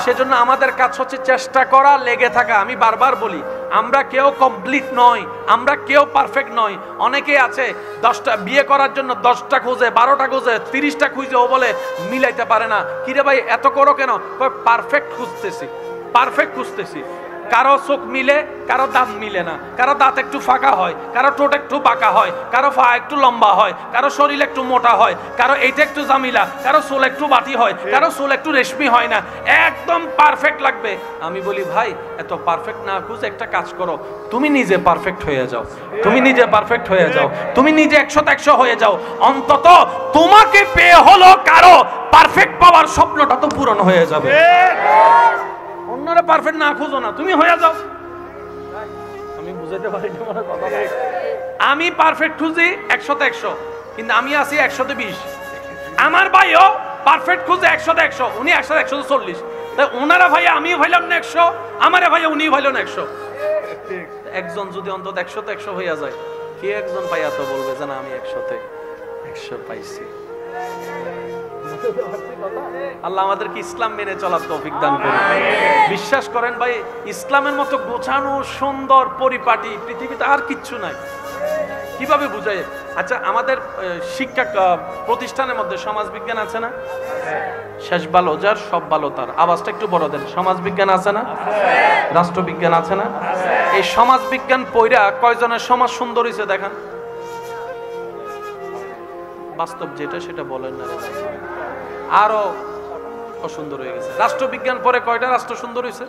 সেজন্য আমাদের কাজ হচ্ছে চেষ্টা করা, লেগে থাকা। আমি বারবার বলি, আমরা কেউ কমপ্লিট নয়, আমরা কেউ পারফেক্ট নয়। অনেকেই আছে 10টা বিয়ে করার জন্য 10টা খুঁজে, 12টা খুঁজে, 30টা খুঁজে, ও বলে মিলাইতে পারে না। কিরে ভাই এত করো কেন? পারফেক্ট খুঁজতেছি, পারফেক্ট খুঁজতেছি। কারো চোখ মিলে, কারো দাঁত মিলে না, কারো দাঁত একটু ফাঁকা হয়, কারো ঠোঁট একটু বাঁকা হয়, কারো পা একটু লম্বা হয়, কারো শরীর একটু মোটা হয়, কারো এইটা একটু জামিলা, কারো চুল একটু বাটি হয়, কারো চুল একটু রেশমি হয় না, একদম পারফেক্ট লাগবে। আমি বলি ভাই এত পারফেক্ট না খুঁজে একটা কাজ করো, তুমি নিজে পারফেক্ট হয়ে যাও, তুমি নিজে পারফেক্ট হয়ে যাও, তুমি নিজে 100-100 হয়ে যাও। অন্তত তোমাকে পেয়ে হলো কারো পারফেক্ট পাওয়ার স্বপ্নটা তো পূরণ হয়ে যাবে। অন্যরা পারফেক্ট না খুঁজো না, তুমি হয়ে যাও। আমি বুঝাইতে পারি না মনে কথা। আমি পারফেক্ট খুঁজি 100-100, কিন্তু আমি আছি 100-20। আমার ভাইও পারফেক্ট খুঁজে 100-100, উনি 100-140। তাই ওনারা ভাই আমি ভাইলাম না 100, আমারে ভাই উনি ভাইলেন 100। একজন যদি অন্তত 100-100 হইয়া যায়, কি একজন পাইয়া তো বলবে যে না আমি 100-100 পাইছি। আল্লাহ আমাদেরকে ইসলাম মেনে চলার তৌফিক দান করুন। বিশ্বাস করেন ভাই, ইসলামের মতো গোছানো সুন্দর পরিপাটি পৃথিবীতে আর কিচ্ছু নাই। কিভাবে বুঝাই? আচ্ছা, আমাদের শিক্ষা প্রতিষ্ঠানের মধ্যে সমাজ বিজ্ঞান আছে না? শেষ ভালো যার সব ভালো তার। আওয়াজটা একটু বড় দেন। সমাজ বিজ্ঞান আছে না? রাষ্ট্রবিজ্ঞান আছে না? এই সমাজ বিজ্ঞান পড়া কয়জনের সমাজ সুন্দর হয়েছে দেখান। বাস্তব যেটা সেটা বলেন না, আরো অসুন্দর হয়ে গেছে। রাষ্ট্রবিজ্ঞান পরে কয়টা রাষ্ট্র সুন্দর হয়েছে?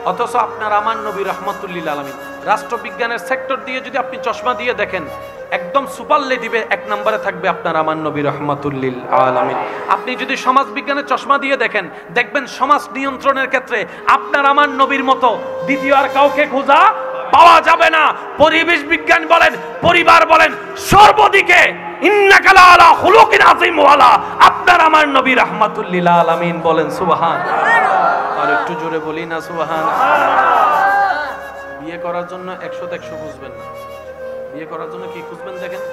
অথচ আপনার আমার নবী রাহমাতুল্লিল আলামিন রাষ্ট্রবিজ্ঞানের সেক্টর দিয়ে যদি আপনি চশমা দিয়ে দেখেন, একদম সুপারলেটিভে 1 নম্বরে থাকবে আপনার আমার নবী রাহমাতুল্লিল আলামিন। আপনি যদি সমাজ বিজ্ঞানের চশমা দিয়ে দেখেন, দেখবেন সমাজ নিয়ন্ত্রণের ক্ষেত্রে আপনার আমার নবীর মতো দ্বিতীয় আর কাউকে খোঁজা পাওয়া যাবে না। পরিবেশ বিজ্ঞান বলেন, পরিবার বলেন, সর্বদিকে ইন্নাকা লাআলা খুলুকিন আযীম ওয়ালা আপনার আমার নবী রাহমাতুল্লিল আলামিন বলেন সুবহানাল্লাহ। আর একটু জোরে বলি না সুবহানাল্লাহ। বিয়ে করার জন্য 100-100 খুঁজবেন না, বিয়ে করার জন্য কি খুঁজবেন দেখেন,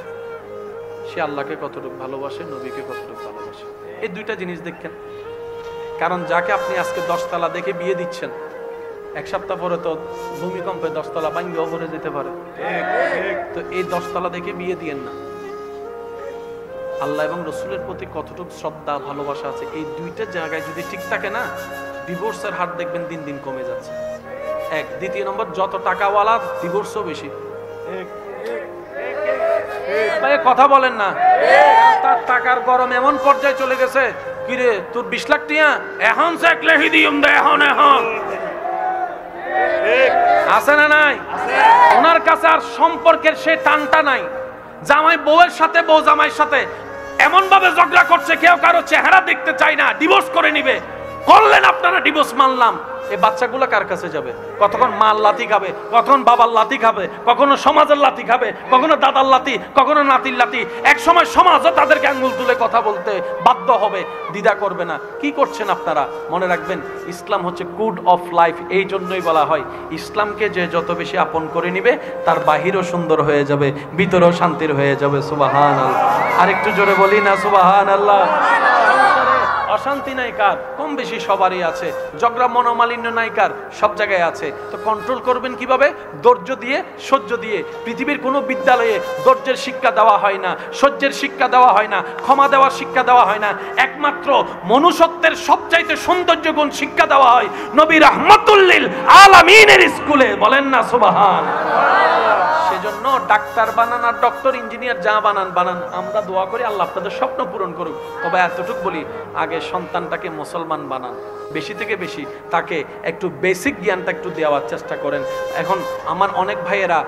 সে আল্লাহকে কতটুকু ভালোবাসে, নবীকে কতটুকু ভালোবাসে, এই 2টা জিনিস দেখেন। কারণ যাকে আপনি আজকে 10 তলা দেখে বিয়ে দিচ্ছেন, 1 সপ্তাহ পরে তো ভূমিকম্পে 10 তলা ভাঙেও পড়ে যেতে পারে। তো এই 10 তলা দেখে বিয়ে দিয়েন না। আল্লাহ এবং রসুলের প্রতি কতটুকু শ্রদ্ধা ভালোবাসা আছে, এই 2টা জায়গায় যদি ঠিক থাকে না, ডিভোর্সের হার দেখবেন দিন দিন কমে যাচ্ছে। এক। দ্বিতীয় নম্বর, যত টাকাওয়ালা ডিভোর্সও বেশি। ভাই কথা বলেন না, তার টাকার গরম এমন পর্যায়ে চলে গেছে, কিরে তোর 20 লাখ টিয়া এখন চেক লেখি দিম দে, এখন এখন আছে না নাই? ওনার কাছে আর সম্পর্কের সে টানটা নাই। জামাই বউয়ের সাথে, বউ জামাইয়ের সাথে এমন ভাবে ঝগড়া করছে, কেউ কারো চেহারা দেখতে চায় না, ডিভোর্স করে নিবে। করলেন আপনারা ডিভোর্স, মানলাম। এই বাচ্চাগুলো কার কাছে যাবে? কতক্ষণ মার লাথি খাবে, কখন বাবার লাথি খাবে, কখনো সমাজের লাথি খাবে, কখনো দাদার লাথি, কখনো নাতির লাথি। এক সময় সমাজও তাদেরকে আঙ্গুল তুলে কথা বলতে বাধ্য হবে, দ্বিধা করবে না। কি করছেন আপনারা? মনে রাখবেন, ইসলাম হচ্ছে কুড অফ লাইফ। এই জন্যই বলা হয়, ইসলামকে যে যত বেশি আপন করে নিবে, তার বাহিরও সুন্দর হয়ে যাবে, ভিতরেও শান্তির হয়ে যাবে। সুবহানাল্লাহ। আর একটু জোরে বলি না সুবহানাল্লাহ। অশান্তি নাই কার? কম বেশি সবারই আছে। ঝগড়া মনোমালিন্য নাই কার? সব জায়গায় আছে। তো কন্ট্রোল করবেন কিভাবে? ধৈর্য দিয়ে, সহ্য দিয়ে। পৃথিবীর কোনো বিদ্যালয়ে ধৈর্যের শিক্ষা দেওয়া হয় না, সহ্যের শিক্ষা দেওয়া হয় না, ক্ষমা দেওয়ার শিক্ষা দেওয়া হয় না। একমাত্র মনুষ্যত্বের সবচাইতে সৌন্দর্য গুণ শিক্ষা দেওয়া হয় নবী রাহমাতুল লিল আলামিনের স্কুলে। বলেন না সুবহানাল্লাহ। সেজন্য ডাক্তার বানান আর ডক্টর ইঞ্জিনিয়ার যা বানান বানান, আমরা দোয়া করি আল্লাহ আপনাদের স্বপ্ন পূরণ করুক। তবে এতটুকু বলি, আগে সন্তানটাকে মুসলমান বানান, বেশি থেকে বেশি তাকে একটু বেসিক জ্ঞানটা একটু দেওয়ার চেষ্টা করেন। এখন আমার অনেক ভাইয়েরা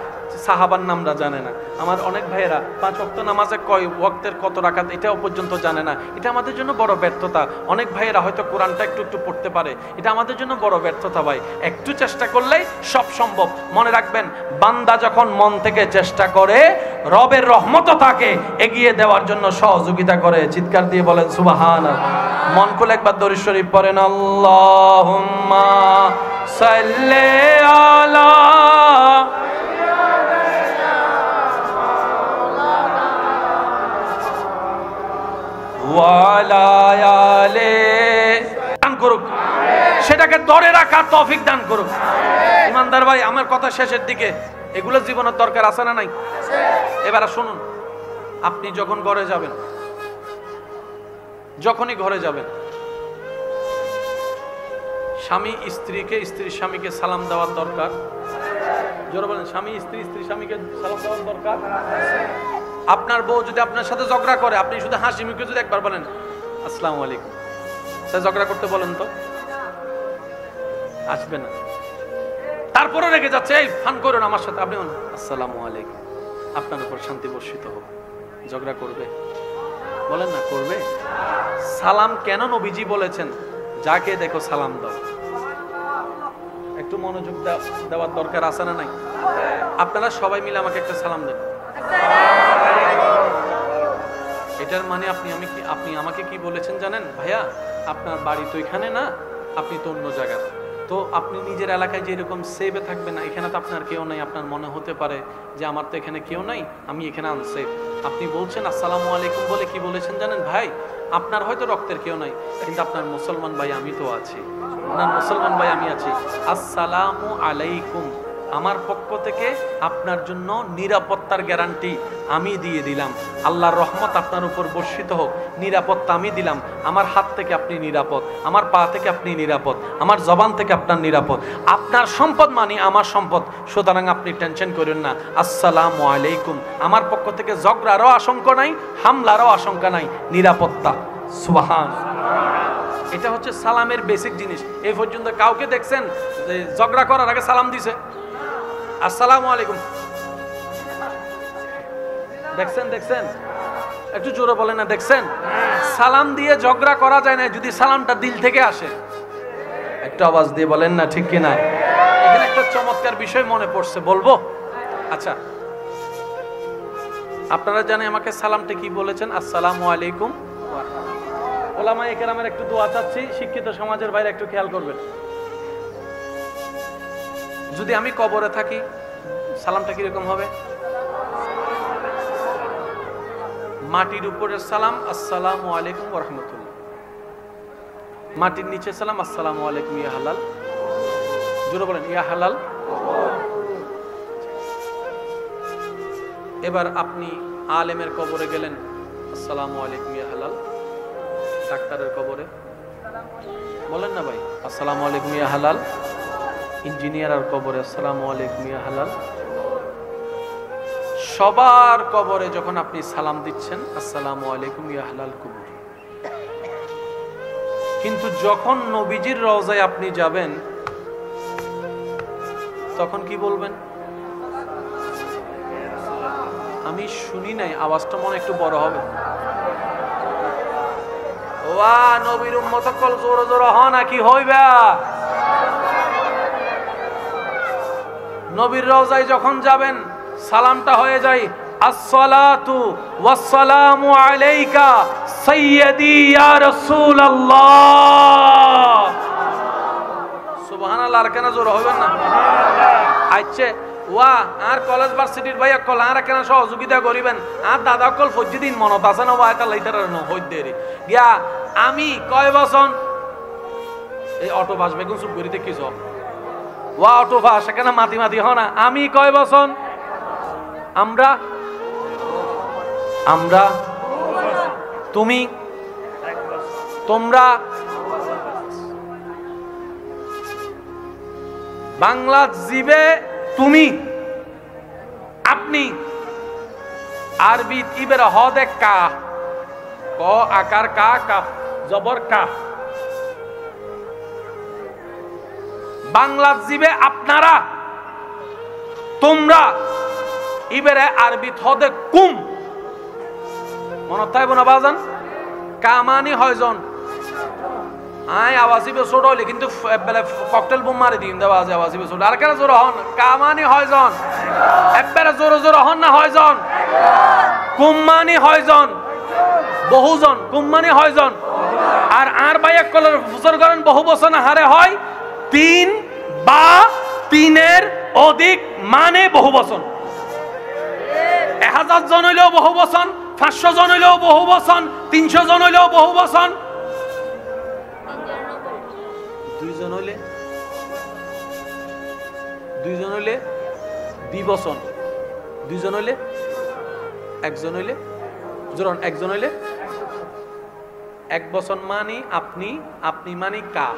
সাহাবার নামটা জানে না, আমার অনেক ভাইয়েরা 5 ওয়াক্ত নামাজে কয় ওয়াক্তের কত রাকাত এটাও পর্যন্ত জানে না। এটা আমাদের জন্য বড় ব্যর্থতা। অনেক ভাইয়েরা হয়তো কোরআনটা একটু একটু পড়তে পারে, এটা আমাদের জন্য বড় ব্যর্থতা। ভাই একটু চেষ্টা করলেই সব সম্ভব। মনে রাখবেন, বান্দা যখন মন থেকে চেষ্টা করে, রবের রহমতও তাকে এগিয়ে দেওয়ার জন্য সহযোগিতা করে। চিৎকার দিয়ে বলেন সুবহানাল্লাহ। মন খুলে একবার দরুদ শরীফ পড়েন, আল্লাহুম্মা সাল্লি আলা দান করুক, সেটাকে ধরে রাখার তৌফিক দান করুক। ইমানদার ভাই, আমার কথা শেষের দিকে, এগুলো জীবনের দরকার আছে না নাই? এবার শুনুন, আপনি যখন ঘরে যাবেন, যখনই ঘরে যাবেন, স্বামী স্ত্রীকে, স্ত্রী স্বামীকে সালাম দেওয়ার দরকার। জোরে বলেন, স্বামী স্ত্রী, স্ত্রী স্বামীকে সালাম দেওয়ার দরকার। আপনার বউ যদি আপনার সাথে ঝগড়া করে, আপনি শুধু হাসি মুখে যদি একবার বলেন আসসালামু আলাইকুম, সে ঝগড়া করতে বলেন তো আসবে না। তারপরে রেগে যাচ্ছে, এই ফান করুন আমার সাথে, আপনি বলেন আসসালামু আলাইকুম, আপনার উপর শান্তি বর্ষিত হোক। ঝগড়া করবে? বলেন না, করবে। সালাম কেন নবীজি বলেছেন, যাকে দেখো সালাম দাও। একটু মনোযোগ দেওয়ার দরকার আছে না নাই? আপনারা সবাই মিলে আমাকে একটা সালাম দেন। এটার মানে আপনি আমাকে কি বলেছেন জানেন? ভাইয়া, আপনার বাড়ি তো এখানে না, আপনি তো অন্য জায়গায়। তো আপনি নিজের এলাকায় যেরকম সেভে থাকবেন না, এখানে তো আপনার কেউ নাই। আপনার মনে হতে পারে যে আমার তো এখানে কেউ নাই, আমি এখানে আনসেফ। আপনি বলছেন আসসালামু আলাইকুম বলে কি বলেছেন জানেন? ভাই, আপনার হয়তো রক্তের কেউ নাই, কিন্তু আপনার মুসলমান ভাই আমি তো আছি, আপনার মুসলমান ভাই আমি আছি। আসসালামু আলাইকুম, আমার পক্ষ থেকে আপনার জন্য নিরাপত্তার গ্যারান্টি আমি দিয়ে দিলাম। আল্লাহর রহমত আপনার উপর বর্ষিত হোক, নিরাপত্তা আমি দিলাম। আমার হাত থেকে আপনি নিরাপদ, আমার পা থেকে আপনি নিরাপদ, আমার জবান থেকে আপনার নিরাপদ। আপনার সম্পদ মানে আমার সম্পদ, সুতরাং আপনি টেনশন করেন না। আসসালামু আলাইকুম, আমার পক্ষ থেকে ঝগড়ারও আশঙ্কা নাই, হামলারও আশঙ্কা নাই, নিরাপত্তা। সুবহান। এটা হচ্ছে সালামের বেসিক জিনিস। এই পর্যন্ত কাউকে দেখছেন যে ঝগড়া করার আগে সালাম দিছে আসসালামু আলাইকুম? দেখছেন? একটু জোরে বলেন না, দেখছেন? সালাম দিয়ে ঝগড়া করা যায় না যদি সালামটা দিল থেকে আসে। একটু আওয়াজ দিয়ে বলেন না, ঠিক কিনা? এখানে একটা চমৎকার বিষয় মনে পড়ছে, বলবো? আচ্ছা, আপনারা জানেন আমাকে সালামটা কি বলেছেন? আসসালামু আলাইকুম। ওলামায়ে কেরামের একটু দোয়া চাচ্ছি, শিক্ষিত সমাজের বাইরে একটু খেয়াল করবেন। যদি আমি কবরে থাকি, সালামটা কিরকম হবে? মাটির উপরের সালাম আসসালামু আলাইকুম ওয়া রাহমাতুল্লাহ, মাটির নিচে সালাম আসসালামু আলাইকুম ইয়া হালাল। জোরে বলেন ইয়া হালাল। এবার আপনি আলেমের কবরে গেলেন, আসসালামু আলাইকুম ইয়া হালাল। ডাক্তারের কবরে বলেন না ভাই আসসালামু আলাইকুম ইয়া হালাল। ইঞ্জিনিয়ার আর কবরে আসসালামু আলাইকুম ইয়া হালাল। সবার কবরে যখন আপনি সালাম দিচ্ছেন আসসালামু আলাইকুম ইয়া হালাল কবর, কিন্তু যখন নবীজির রওজায় আপনি যাবেন তখন কি বলবেন? আমি শুনি নাই, আওয়াজটা মনে একটু বড় হবে। ওয়া নবীর উম্মত কল জোরে জোরে হ নাকি হইবা? নবীর রওজায় যখন যাবেন সালামটা হয়ে যায় আসসালাতু ওয়াসসালামু আলাইকা সাইয়্যিদি ইয়া রাসূলুল্লাহ। সুবহানাল্লাহ। আর কেন জোরে হইবেন না? আচ্ছা ওয়া আর কলেজ ভার্সিটির ভাইয়া কল আর কেন সহযোগিতা করিবেন? আর দাদা কল ফজ্জি দিন মনত আছে না? ওয়া এটা লাইতার না হইদেরি গিয়া আমি কয় বছর এই অটো বাস বেগুন চুপ করিতে কি সব ওয়া অটো বাস এখানে মাতি মাতি হ না। আমি কয় বছর? আমরা আমরা তুমি তোমরা। বাংলা জিবে তুমি আপনি, আরবি ইবের হদে কা, ক আকার কা, কাফ জবর কা। বাংলা জিবে আপনারা তোমরা, ইবেরে আরবি হদে কুম। মনত থাকবো না বাজান? কামানি হয়জন আই আওয়াজিবে ছোট হইলে কিন্তু বেলে ককটেল বোম মারি দিন দেওয়া আছে আওয়াজিবে ছোট। আর কেন জোর হন? কামানি হয়জন একবারে জোর জোর হন না হয়জন? কুম্মানি হয়জন বহুজন, কুম্মানি হয়জন। আর বাইক কলের ফুসর করেন বহু বচন হারে হয় তিন বা তিনের অধিক মানে বহু বচন। 1000 জন হইলেও বহু বচন, 500 জন হইলেও বহু বচন, 300 জন হইলেও বহু বচন। 2 জন হইলে দ্বিবচন, 2 জন হইলে, 1 জন হইলে জোরন, 1 জন হইলে এক বচন মানি আপনি, আপনি মানি কা।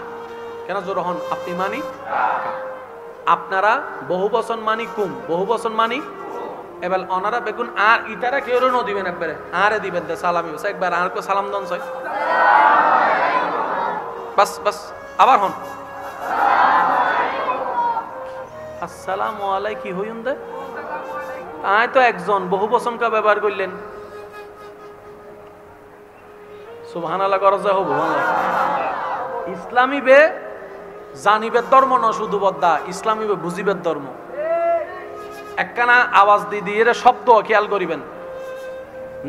কেন জোর হন? আপনি মানি কা। আপনারা বহু বচন মানি কুম, বহু বচন মানি। এবার অনারা বেগুন আর ইতারা কেউ ন দিবেন একবারে আরে দিবেন দে সালামি বসে একবার আর কো সালাম দন ছয় বাস বাস। আবার হন আসসালামু আলাইকুম কি হইন দে আয় তো একজন বহু বচন কা ব্যবহার করলেন। সুবহানাল্লাহ করজ হব। ইসলামী বে জানিবের ধর্ম ন শুধু বদ্দা, ইসলামী বে বুঝিবের ধর্ম। একখানা আওয়াজ দিয়ে শব্দ খেয়াল করিবেন।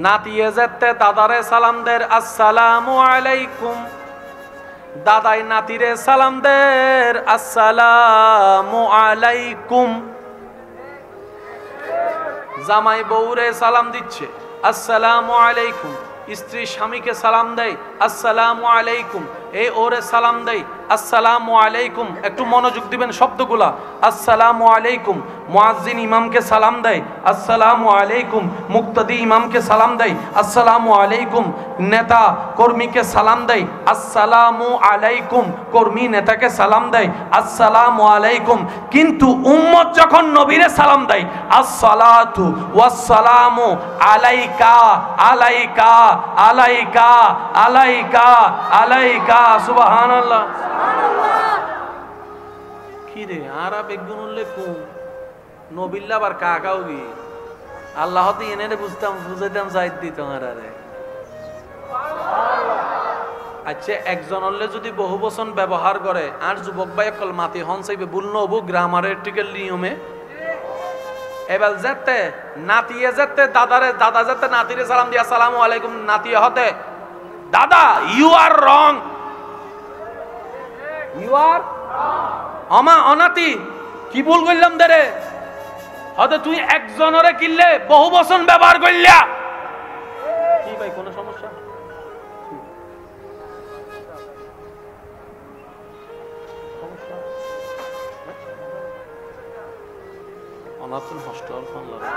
নাতিয়ে যেতে দাদারে সালাম দের আসসালামু আলাইকুম, দাদাই নাতিরে সালাম দের আসসালামু আলাইকুম। জামাই বউরে সালাম দিচ্ছে আসসালামু আলাইকুম, স্ত্রী স্বামীকে সালাম দেয় আসসালামু আলাইকুম, এই ওরে সালাম দেয় আসসালামু আলাইকুম। একটু মনোযোগ দিবেন শব্দগুলা। আসসালামু আলাইকুম, মুয়াজ্জিন ইমামকে সালাম দেয় আসসালামু আলাইকুম, মুক্তাদি ইমামকে সালাম দেয় আসসালামু আলাইকুম, নেতা কর্মীকে সালাম দেয় আসসালামু আলাইকুম, কর্মী নেতাকে সালাম দেয় আসসালামু আলাইকুম। কিন্তু উম্মত যখন নবীরে সালাম দেয় আসসালাতু ওয়াসসালামু আলাইকা আলাইকা আলাইকা আলাইকা আলাইকা। সুবহানাল্লাহ। কি রে আর বেগুন উল্লেখ নবিল্লা আবার কাকাও গি আল্লাহ এনে বুঝতাম বুঝাইতাম যাইত দিত আরে। আচ্ছা একজন হলে যদি বহু বচন ব্যবহার করে আর যুবক ভাই কল মাতি হন চাইবে ভুল নবু গ্রামারেটিক্যাল নিয়মে। এবার যেতে নাতিয়ে যেতে দাদারে, দাদা যেতে নাতিরে সালাম দিয়া আসসালামু আলাইকুম, নাতিয়ে হতে দাদা ইউ আর রং, ইউ আর আমা অনাতি কি ভুল করলাম দেরে হতে তুই একজনরে কিনলে বহু বচন ব্যবহার করলা। কি ভাই কোনো সমস্যা? অনাথন হস্টেল ফোন লাগে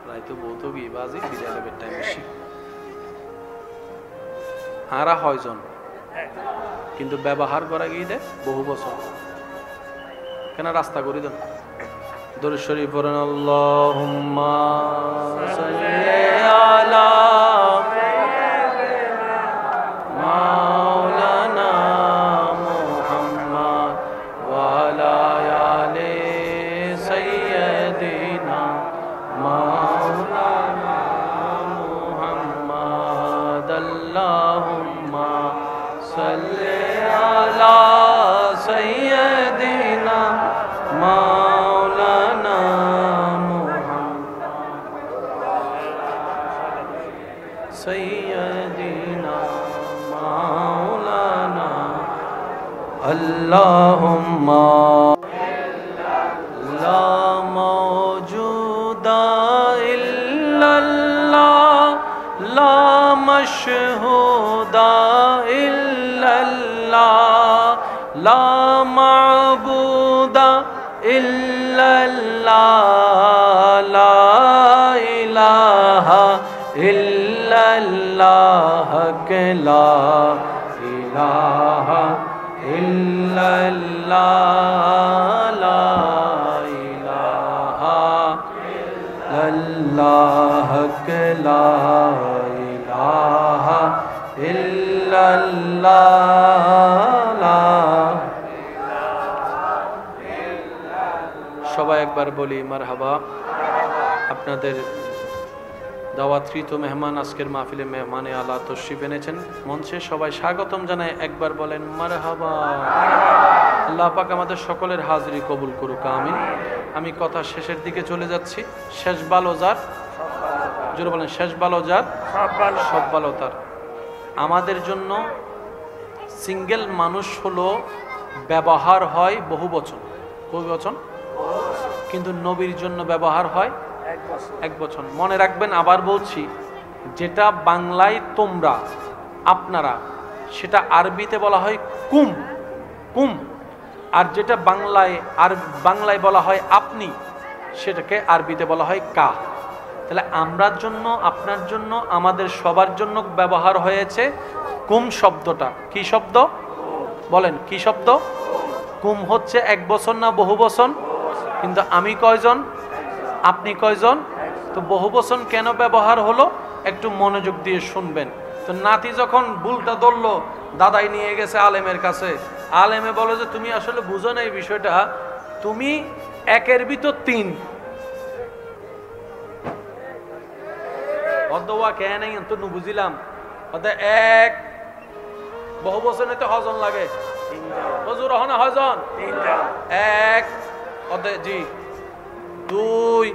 রাইতো বহুত গিয়ে বাজি বিদ্যালয়ের টাইম বেশি হারা হয়জন কিন্তু ব্যবহার করা গিয়ে দেয় বহু বছর। কেন রাস্তা করে দেন দরুদ শরীফ পড়েন আল্লাহুম্মা সাল্লি আলা মাওলানা মুহাম্মদ ওয়া আলা আলি সাইয়্যিদিনা মাওলানা মুহাম্মদ আল্লাহুম্মা সাল্লি আলা সাইয়্যিদিনা মাওলানা سيدنا مولانا اللهم لا موجود إلا الله لا مشهود إلا الله لا معبود إلا الله لا إله إلا الله لا إله إلا الله لا إله إلا الله لا إله إلا الله সবাই একবার বলি মারহাবা। আপনাদের দাওয়াতকৃত মেহমান আজকের মাহফিলে মেহমানে আলা তশরিফ এনেছেন, মঞ্চে সবাই স্বাগতম জানায় একবার বলেন মারহাবা। আল্লাহ পাক আমাদের সকলের হাজিরি কবুল করুক, আমিন। আমি কথা শেষের দিকে চলে যাচ্ছি। শেষ ভালো যার, জোরে বলেন শেষ ভালো যার, সব ভালো তার। আমাদের জন্য সিঙ্গেল মানুষ হলো ব্যবহার হয় বহু বচন, বহু বচন, কিন্তু নবীর জন্য ব্যবহার হয় এক বচন। মনে রাখবেন, আবার বলছি, যেটা বাংলায় তোমরা আপনারা সেটা আরবিতে বলা হয় কুম কুম, আর যেটা বাংলায় বলা হয় আপনি সেটাকে আরবিতে বলা হয় কা। তাহলে আমরার জন্য, আপনার জন্য, আমাদের সবার জন্য ব্যবহার হয়েছে কুম শব্দটা। কি শব্দ বলেন, কি শব্দ? কুম হচ্ছে এক বচন না বহু বচন? কিন্তু আমি কয়জন, আপনি কয়জন? তো বহু বচন কেন ব্যবহার হলো একটু মনোযোগ দিয়ে শুনবেন। তো নাতি যখন ভুলটা ধরলো, দাদাই নিয়ে গেছে আলেমের কাছে। আলেমে বলে যে তুমি আসলে বুঝো না এই বিষয়টা, তুমি একের ভিতর তিন অদওয়া কেন তো নু বুঝিলাম এক বহু বচনে তো হজন লাগে হুজুর হনা হজন এক অদে জি দুই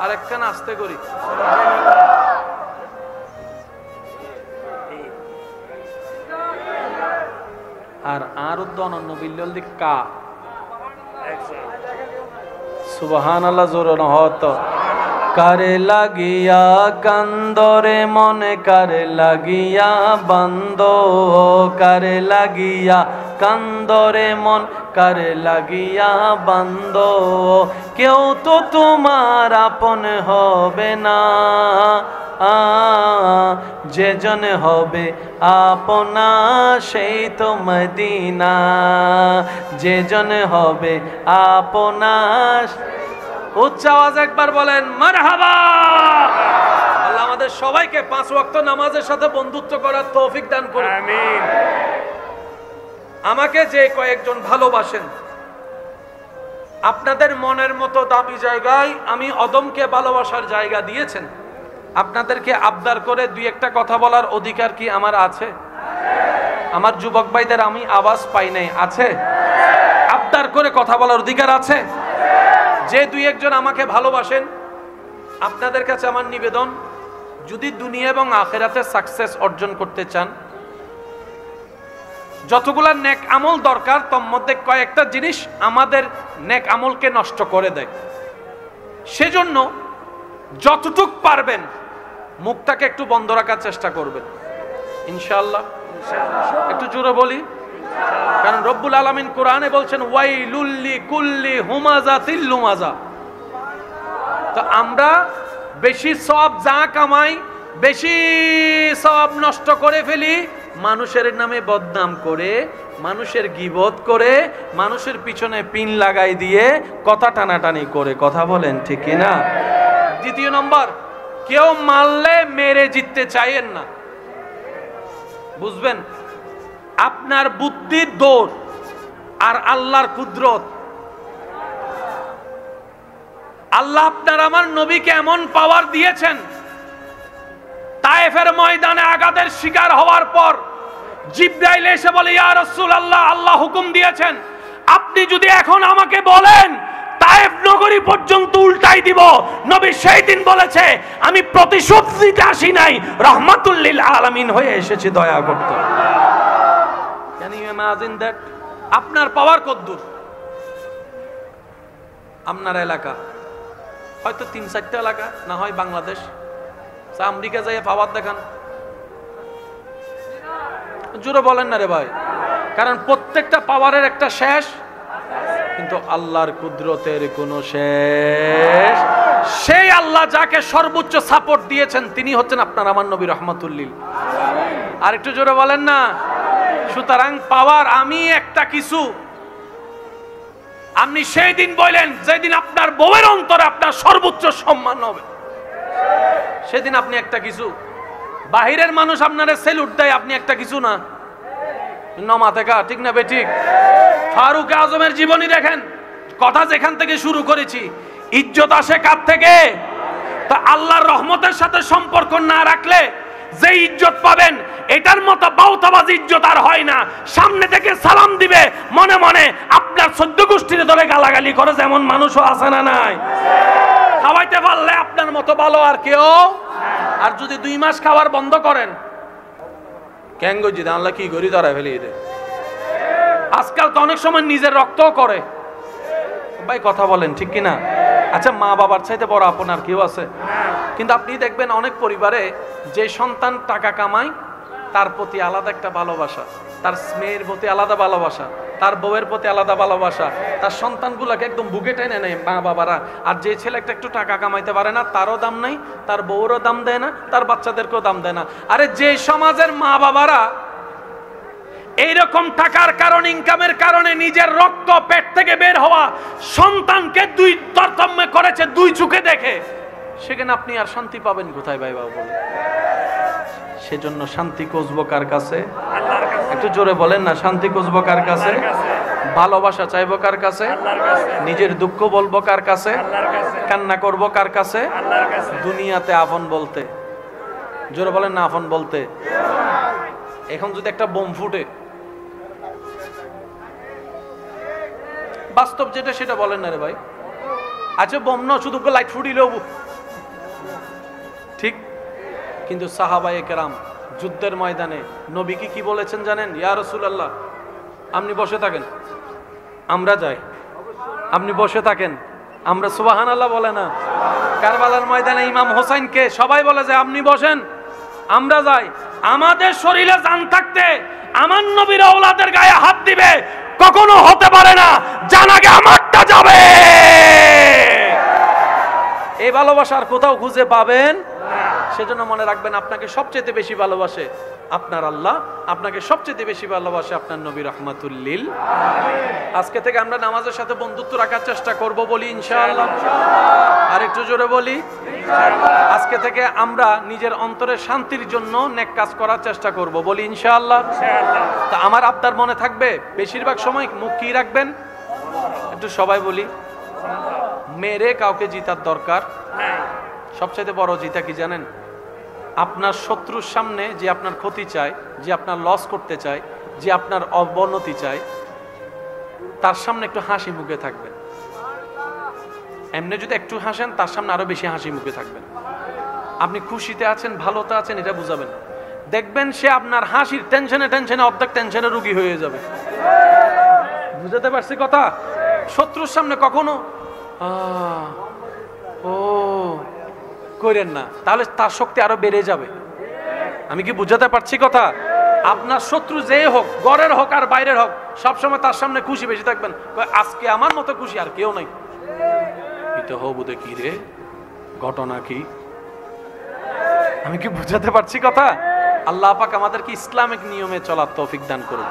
আরেকখান আস্তে করি আর উদ্দন নবিল্ল দিক কা সুবহানাল্লাহ জোরে নহত কারে লাগিয়া কান্দরে মনে কারে লাগিয়া বন্ধ কারে লাগিয়া কান্দরে মন কারে লাগিয়া বন্ধ কেউ তো তোমার আপন হবে না যেজন হবে আপনা সেই তো মদিনা যেজন হবে আপনা উচ্চ আওয়াজ একবার বলেন মারহাবা। আল্লাহ আমাদের সবাইকে 5 ওয়াক্ত নামাজের সাথে বন্ধুত্ব করার তৌফিক দান করুন আমিন। আমাকে যে কয়েকজন ভালোবাসেন, আপনাদের মনের মতো দামি জায়গায় আমি অদমকে ভালোবাসার জায়গা দিয়েছেন। আপনাদেরকে আবদার করে দুই একটা কথা বলার অধিকার কি আমার আছে? আমার যুবক ভাইদের আমি আওয়াজ পাই নাই, আছে? আবদার করে কথা বলার অধিকার আছে? যে দুই একজন আমাকে ভালোবাসেন, আপনাদের কাছে আমার নিবেদন, যদি দুনিয়া এবং আখিরাতে সাকসেস অর্জন করতে চান, যতগুলা নেক আমল দরকার তার মধ্যে কয়েকটা জিনিস আমাদের নেক আমলকে নষ্ট করে দেয়। সেজন্য যতটুক পারবেন মুখটাকে একটু বন্ধ রাখার চেষ্টা করবেন ইনশাআল্লাহ। একটু জোরে বলি, কারণ রব্বুল আলামিন কোরআনে বলছেন ওয়াইলুল লিকুল্লি হুমাযাতিল লুমাযা। তো আমরা বেশি সওয়াব যা কামাই বেশি সওয়াব নষ্ট করে ফেলি, মানুষের নামে বদনাম করে, মানুষের গীবত করে, মানুষের পিছনে পিন লাগাই দিয়ে কথা টানাটানি করে। কথা বলেন ঠিক কিনা? দ্বিতীয় নম্বর, কেউ মারলে মেরে জিততে চাইেন না। বুঝবেন, আপনার বুদ্ধির দৌড় আর আল্লাহর কুদরত। আল্লাহ আপনার আমার নবীকে এমন পাওয়ার দিয়েছেন, তায়েফের ময়দানে আঘাতের শিকার হওয়ার পর জিবরাইল এসে বলে, ইয়া রাসূলুল্লাহ, আল্লাহ হুকুম দিয়েছেন আপনি যদি এখন আমাকে বলেন তায়েফ নগরী পর্যন্ত উল্টাই দিব। নবী সেই দিন বলেছে, আমি প্রতিশোধ নিতে আসি নাই, রাহমাতুল লিল আলামিন হয়ে এসেছি দয়া করতে। Can you imagine that? আপনার পাওয়ার কদ্দুর? আপনার এলাকা হয়তো ৩-৪টা এলাকা, না হয় বাংলাদেশ, আমেরিকা যাইয়ে পাওয়ার দেখান। জোরে বলেন না রে ভাই, কারণ প্রত্যেকটা পাওয়ারের একটা শেষ, কিন্তু আল্লাহর কুদরতের কোনো শেষ। সেই আল্লাহ যাকে সর্বোচ্চ সাপোর্ট দিয়েছেন তিনি হচ্ছেন আপনার আমার নবী রাহমাতুল লিল। আর একটু জোরে বলেন না। সুতরাং পাওয়ার আমি একটা কিছু, আপনি সেই দিন বললেন যেদিন আপনার বউয়ের অন্তরে আপনার সর্বোচ্চ সম্মান হবে, সেদিন আপনি একটা কিছু। বাহিরের মানুষ আপনারে সেলুট দেয়, আপনি একটা কিছু না। নমাতেকা ঠিক না বেঠিক? ফারুক আজমের জীবনী দেখেন, কথা যেখান থেকে শুরু করেছি, ইজ্জত আসে কার থেকে? তা আল্লাহর রহমতের সাথে সম্পর্ক না রাখলে যে ইজ্জত পাবেন, এটার মতো বাউতাবাজ ইজ্জত আর হয় না। সামনে থেকে সালাম দিবে, মনে মনে আপনার 14 গোষ্ঠীর ধরে গালাগালি করে, যেমন মানুষও আছে না নাই? খাওয়াইতে পারলে আপনার মতো ভালো আর কেউ। আর যদি 2 মাস খাওয়ার বন্ধ করেন, কেন গজি আল্লাহ কি গরি ধরা ফেলি দে। আজকাল তো অনেক সময় নিজের রক্তও করে। ভাই কথা বলেন ঠিক কিনা? আচ্ছা, মা বাবার চাইতে বড় আপনার কেউ আছে? কিন্তু আপনি দেখবেন অনেক পরিবারে যে সন্তান টাকা কামায় তার প্রতি আলাদা একটা ভালোবাসা, তার মেয়ের প্রতি আলাদা ভালোবাসা, তার বউয়ের প্রতি আলাদা ভালোবাসা, তার সন্তানগুলোকে একদম বুকে টেনে নেয় মা বাবারা। আর যে ছেলে একটু টাকা কামাইতে পারে না, তারও দাম নাই, তার বউরও দাম দেয় না, তার বাচ্চাদেরকেও দাম দেয় না। আরে যে সমাজের মা বাবারা এইরকম টাকার কারণে, ইনকামের কারণে নিজের রক্ত পেট থেকে বের হওয়া সন্তানকে 2 তারতম্য করেছে 2 চোখে দেখে, সেখানে আপনি আর শান্তি পাবেন কোথায় ভাই বাবা বলেন? সেজন্য শান্তি খুঁজবো কার কাছে? একটু জোরে বলেন না। শান্তি খুঁজবো কার কাছে? ভালোবাসা চাইবো কার কাছে? নিজের দুঃখ বলবো কার কাছে? কান্না করবো কার কাছে? দুনিয়াতে আপন বলতে, জোরে বলেন না, আপন বলতে। এখন যদি একটা বোম ফুটে, বাস্তব যেটা সেটা বলেন না রে ভাই। আচ্ছা বোম না, শুধু লাইট ফুটিলেও ঠিক। কিন্তু সাহাবায়ে কেরাম যুদ্ধের ময়দানে নবীকে কি বলেছেন জানেন? ইয়া রাসূলুল্লাহ, আপনি বসে থাকেন, আমরা যাই। আপনি বসে থাকেন, আমরা সুবহানাল্লাহ বলে না? কারবালার ময়দানে ইমাম হোসেনকে সবাই বলে যে আপনি বসেন, আমরা যাই। আমাদের শরীরে জান থাকতে আমার নবীর আওলাদের গায়ে হাত দিবে কখনো হতে পারে না, জান আগে আমারটা যাবে। এই ভালোবাসা আর কোথাও খুঁজে পাবেন? সেজন্য মনে রাখবেন, আপনাকে সবচেয়ে বেশি ভালোবাসে আপনার আল্লাহ, আপনাকে সবচেয়ে বেশি ভালোবাসে আপনার নবী রাহমাতুল লিল। আজকে থেকে আমরা নামাজের সাথে বন্ধুত্ব রাখার চেষ্টা করব, বলি ইনশাআল্লাহ। আর একটু জোরে বলি ইনশাআল্লাহ। আজকে থেকে আমরা নিজের অন্তরের শান্তির জন্য নেক কাজ করার চেষ্টা করব, বলি ইনশাআল্লাহ। তা আমার আপনার মনে থাকবে বেশিরভাগ সময় মুখ কি রাখবেন? একটু সবাই বলি, মেরে কাউকে জিতার দরকার। সবচেয়ে বড় জিতা কি জানেন? আপনার শত্রুর সামনে যে আপনার ক্ষতি চায়, যে আপনার লস করতে চায়, যে আপনার অবনতি চায়, তার সামনে একটু হাসি মুখে থাকবেন। এমনি যদি একটু হাসেন, তার সামনে আরো বেশি হাসি মুখে থাকবেন। আপনি খুশিতে আছেন, ভালোতে আছেন, এটা বুঝাবেন। দেখবেন সে আপনার হাসির টেনশনে অর্ধেক টেনশনে রোগী হয়ে যাবে। বুঝাতে পারছি কথা? শত্রুর সামনে কখনো ও করেন না, তাহলে তার শক্তি আরো বেড়ে যাবে। আমি কি বুঝাতে পারছি কথা? আপনার শত্রু যে হোক, ঘরের হোক আর বাইরের হোক, সবসময় তার সামনে খুশি বেশি থাকবেন। আজকে আমার মতো খুশি আর কেউ নাই। এটা হবুদে কি রে, ঘটনা কি? আমি কি বুঝাতে পারছি কথা? আল্লাহ পাক আমাদেরকে ইসলামিক নিয়মে চলার তৌফিক দান করুন।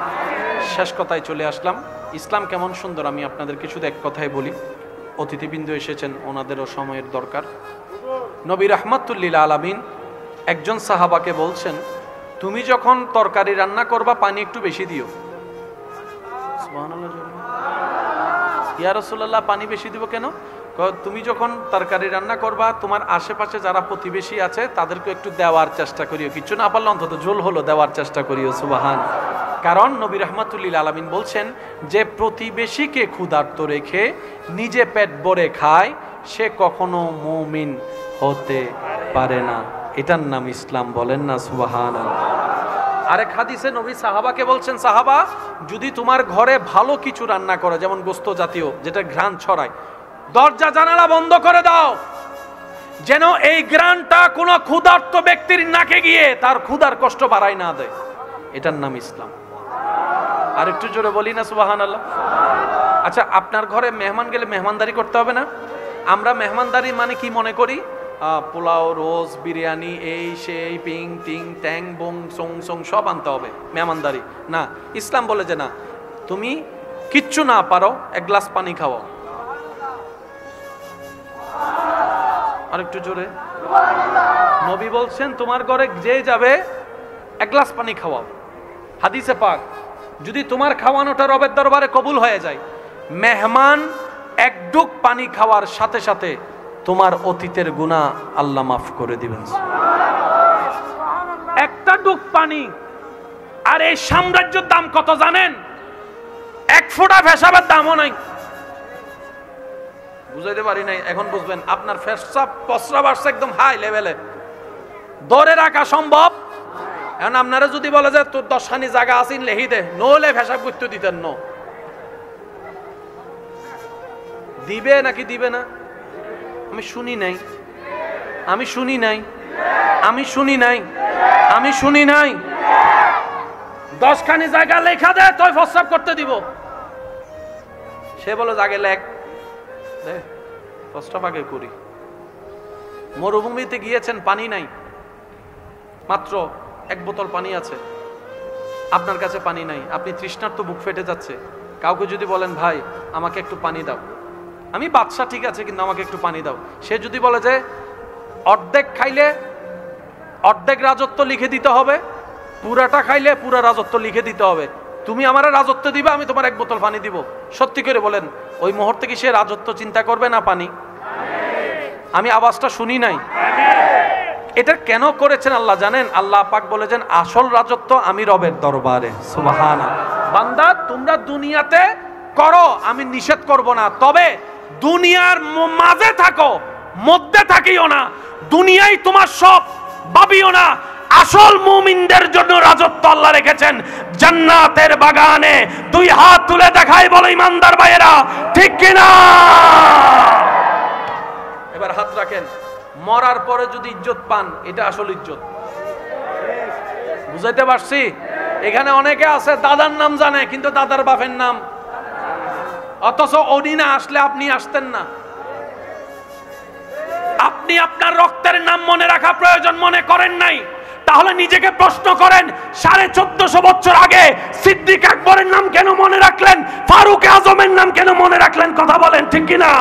শেষ কথায় চলে আসলাম। ইসলাম কেমন সুন্দর আমি আপনাদেরকে শুধু এক কথায় বলি। অতিথিবৃন্দ এসেছেন, ওনাদেরও সময়ের দরকার। নবী রাহমাতুল লিল আলামিন একজন সাহাবাকে বলছেন, তুমি যখন তরকারি রান্না করবা পানি একটু বেশি দিও। সুবহানাল্লাহ। ইয়া রাসূলুল্লাহ, পানি বেশি দিব কেন? তুমি যখন তরকারি রান্না করবা তোমার আশেপাশে যারা প্রতিবেশী আছে তাদেরকে একটু দেওয়ার চেষ্টা করিও, কিছু না পারলে অন্তত ঝোল হলো দেওয়ার চেষ্টা করিও। সুবহান। কারণ নবী রাহমাতুল লিল আলামিন বলছেন, যে প্রতিবেশীকে ক্ষুধার্ত রেখে নিজে পেট ভরে খায় সে কখনো মুমিন হতে পারে না। এটার নাম ইসলাম। বলেন না সুবহানাল্লাহ। আরেক হাদিসে নবী সাহাবাকে বলছেন, সাহাবা যদি তোমার ঘরে ভালো কিছু রান্না করে, যেমন গোস্ত জাতীয় যেটা ঘ্রাণ ছড়ায়, দরজা জানালা বন্ধ করে দাও, যেন এই ঘ্রাণটা কোনো ক্ষুধার্ত ব্যক্তির নাকে গিয়ে তার ক্ষুধার কষ্ট বাড়ায় না দেয়। এটার নাম ইসলাম। আর একটু জোরে বলি না সুবহানাল্লাহ। আচ্ছা, আপনার ঘরে মেহমান গেলে মেহমানদারি করতে হবে না? আমরা মেহমানদারি মানে কি মনে করি? পোলাও, রোজ, বিরিয়ানি, এই সেই, পিং টিং ট্যাং বং সং সং সব আনতে হবে, মেহমানদারি না। ইসলাম বলে যে না, তুমি কিচ্ছু না পারো, এক গ্লাস পানি খাওয়াও। আরেকটু জোরে। নবী বলছেন, তোমার ঘরে যে যাবে এক গ্লাস পানি খাওয়াও। হাদিসে পাক, যদি তোমার খাওয়ানোটা রবের দরবারে কবুল হয়ে যায়, মেহমান এক ডুক পানি খাওয়ার সাথে সাথে তোমার অতীতের গুনাহ আল্লাহ মাফ করে দিবেন। একটা ডুক পানি। আর এই সাম্রাজ্যের দাম কত জানেন? এক ফোঁটা পেশাবের দামও নাই। বুঝাইতে পারি নাই, এখন বুঝবেন। আপনার পেশাব প্রস্রাব আসছে একদম হাই লেভেলে, ধরে রাখা সম্ভব? এখন আপনারা যদি বলে যে তোর 10খানি জায়গা আছেন লেহি দে, নলে পেশাব করতে দিতেন ন, দিবে নাকি দিবে না? আমি শুনি নাই, আমি শুনি নাই, আমি শুনি নাই, আমি শুনি নাই। 10খানি জায়গা লেখা দে, তুই প্রস্রাব করতে দিব। সে বলে জাগে লেখ দে, প্রস্রাব আগে করি। মরুভূমিতে গিয়েছেন, পানি নাই, মাত্র এক বোতল পানি আছে, আপনার কাছে পানি নাই, আপনি তৃষ্ণার্ত, বুক ফেটে যাচ্ছে। কাউকে যদি বলেন, ভাই আমাকে একটু পানি দাও, আমি বাদশা ঠিক আছে কিন্তু আমাকে একটু পানি দাও, সে যদি বলে যে অর্ধেক খাইলে অর্ধেক রাজত্ব লিখে দিতে হবে, পুরাটা খাইলে পুরা রাজত্ব লিখে দিতে হবে, তুমি আমার রাজত্ব দিবে, আমি তোমার এক বোতল পানি দিব, সত্যি করে বলেন ওই মুহূর্তে কি সে রাজত্ব চিন্তা করবে না পানি? আমি আওয়াজটা শুনি নাই। এটা কেন করেছেন আল্লাহ জানেন? আল্লাহ পাক বলেছেন, আসল রাজত্ব আমি রবের দরবারে। সুবহানাল্লাহ। বান্দা তোমরা দুনিয়াতে করো, আমি নিষেধ করব না, তবে দুনিয়ার মাঝে থাকো, মধ্যে থাকিও না। দুনিয়ায় তোমার সব ভাবিও না। আসল মুমিনদের জন্য রাজত্ব আল্লাহ রেখেছেন জান্নাতের বাগানে। দুই হাত তুলে দেখাই বলো ইমানদার ভাইয়েরা, ঠিক কিনা? এবার হাত রাখেন। মরার পরে যদি ইজ্জত পান, এটা আসল ইজ্জত। বুঝাইতে পারছি? এখানে অনেকে আছে দাদার নাম জানে কিন্তু দাদার বাপের নাম, অথচ উনি না আসলে আপনি আসতেন না। আপনি আপনার রক্তের নাম মনে রাখা প্রয়োজন মনে করেন নাই, তাহলে নিজেকে প্রশ্ন করেন, 1450 বছর আগে সিদ্দিক আকবরের নাম কেন মনে রাখলেন? ফারুক আজমের নাম কেন মনে রাখলেন? কথা বলেন, ঠিক কিনা?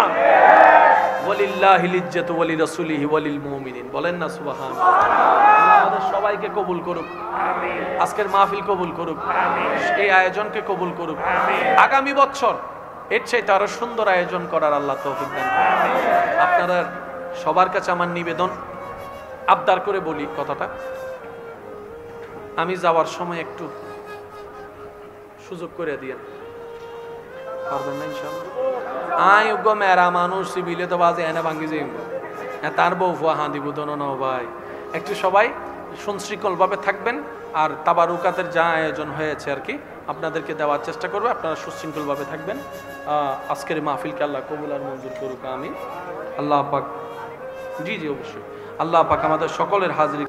ওয়ালিল্লাহিল ইজ্জাতু ওয়ালি রাসূলিহি ওয়ালিল মুমিনিন। বলেন না সুবহানাল্লাহ। আল্লাহ আমাদের সবাইকে কবুল করুক, আমিন। আজকের মাহফিল কবুল করুক, আমিন। এই আয়োজনকে কবুল করুক, আমিন। আগামী বছর এর চাইতে আরো সুন্দর আয়োজন করার আল্লাহ তৌফিক দান করুন। আপনারা সবার কাছে আমার নিবেদন, আবদার করে বলি কথাটা, আমি যাওয়ার সময় একটু সুযোগ করে দিয়েন, পারবেন না ইনশাআল্লাহ? আই গো মেরা মানুষ সিবিলে তো বাজে এনে ভাঙ্গি যাই, তার বউ ফুয়া হাঁদি বুধন না ভাই। একটু সবাই সুশৃঙ্খল ভাবে থাকবেন, আর তাবারুকাতের যা আয়োজন হয়েছে আর কি আপনাদেরকে দেওয়ার চেষ্টা করবে, আপনারা সুশৃঙ্খল ভাবে থাকবেন। আজকের মাহফিলকে আল্লাহ কবুল আর মঞ্জুর করুক, আমিন। আল্লাহ পাক, জি জি অবশ্যই, আল্লাহ পাক আমাদের সকলের হাজির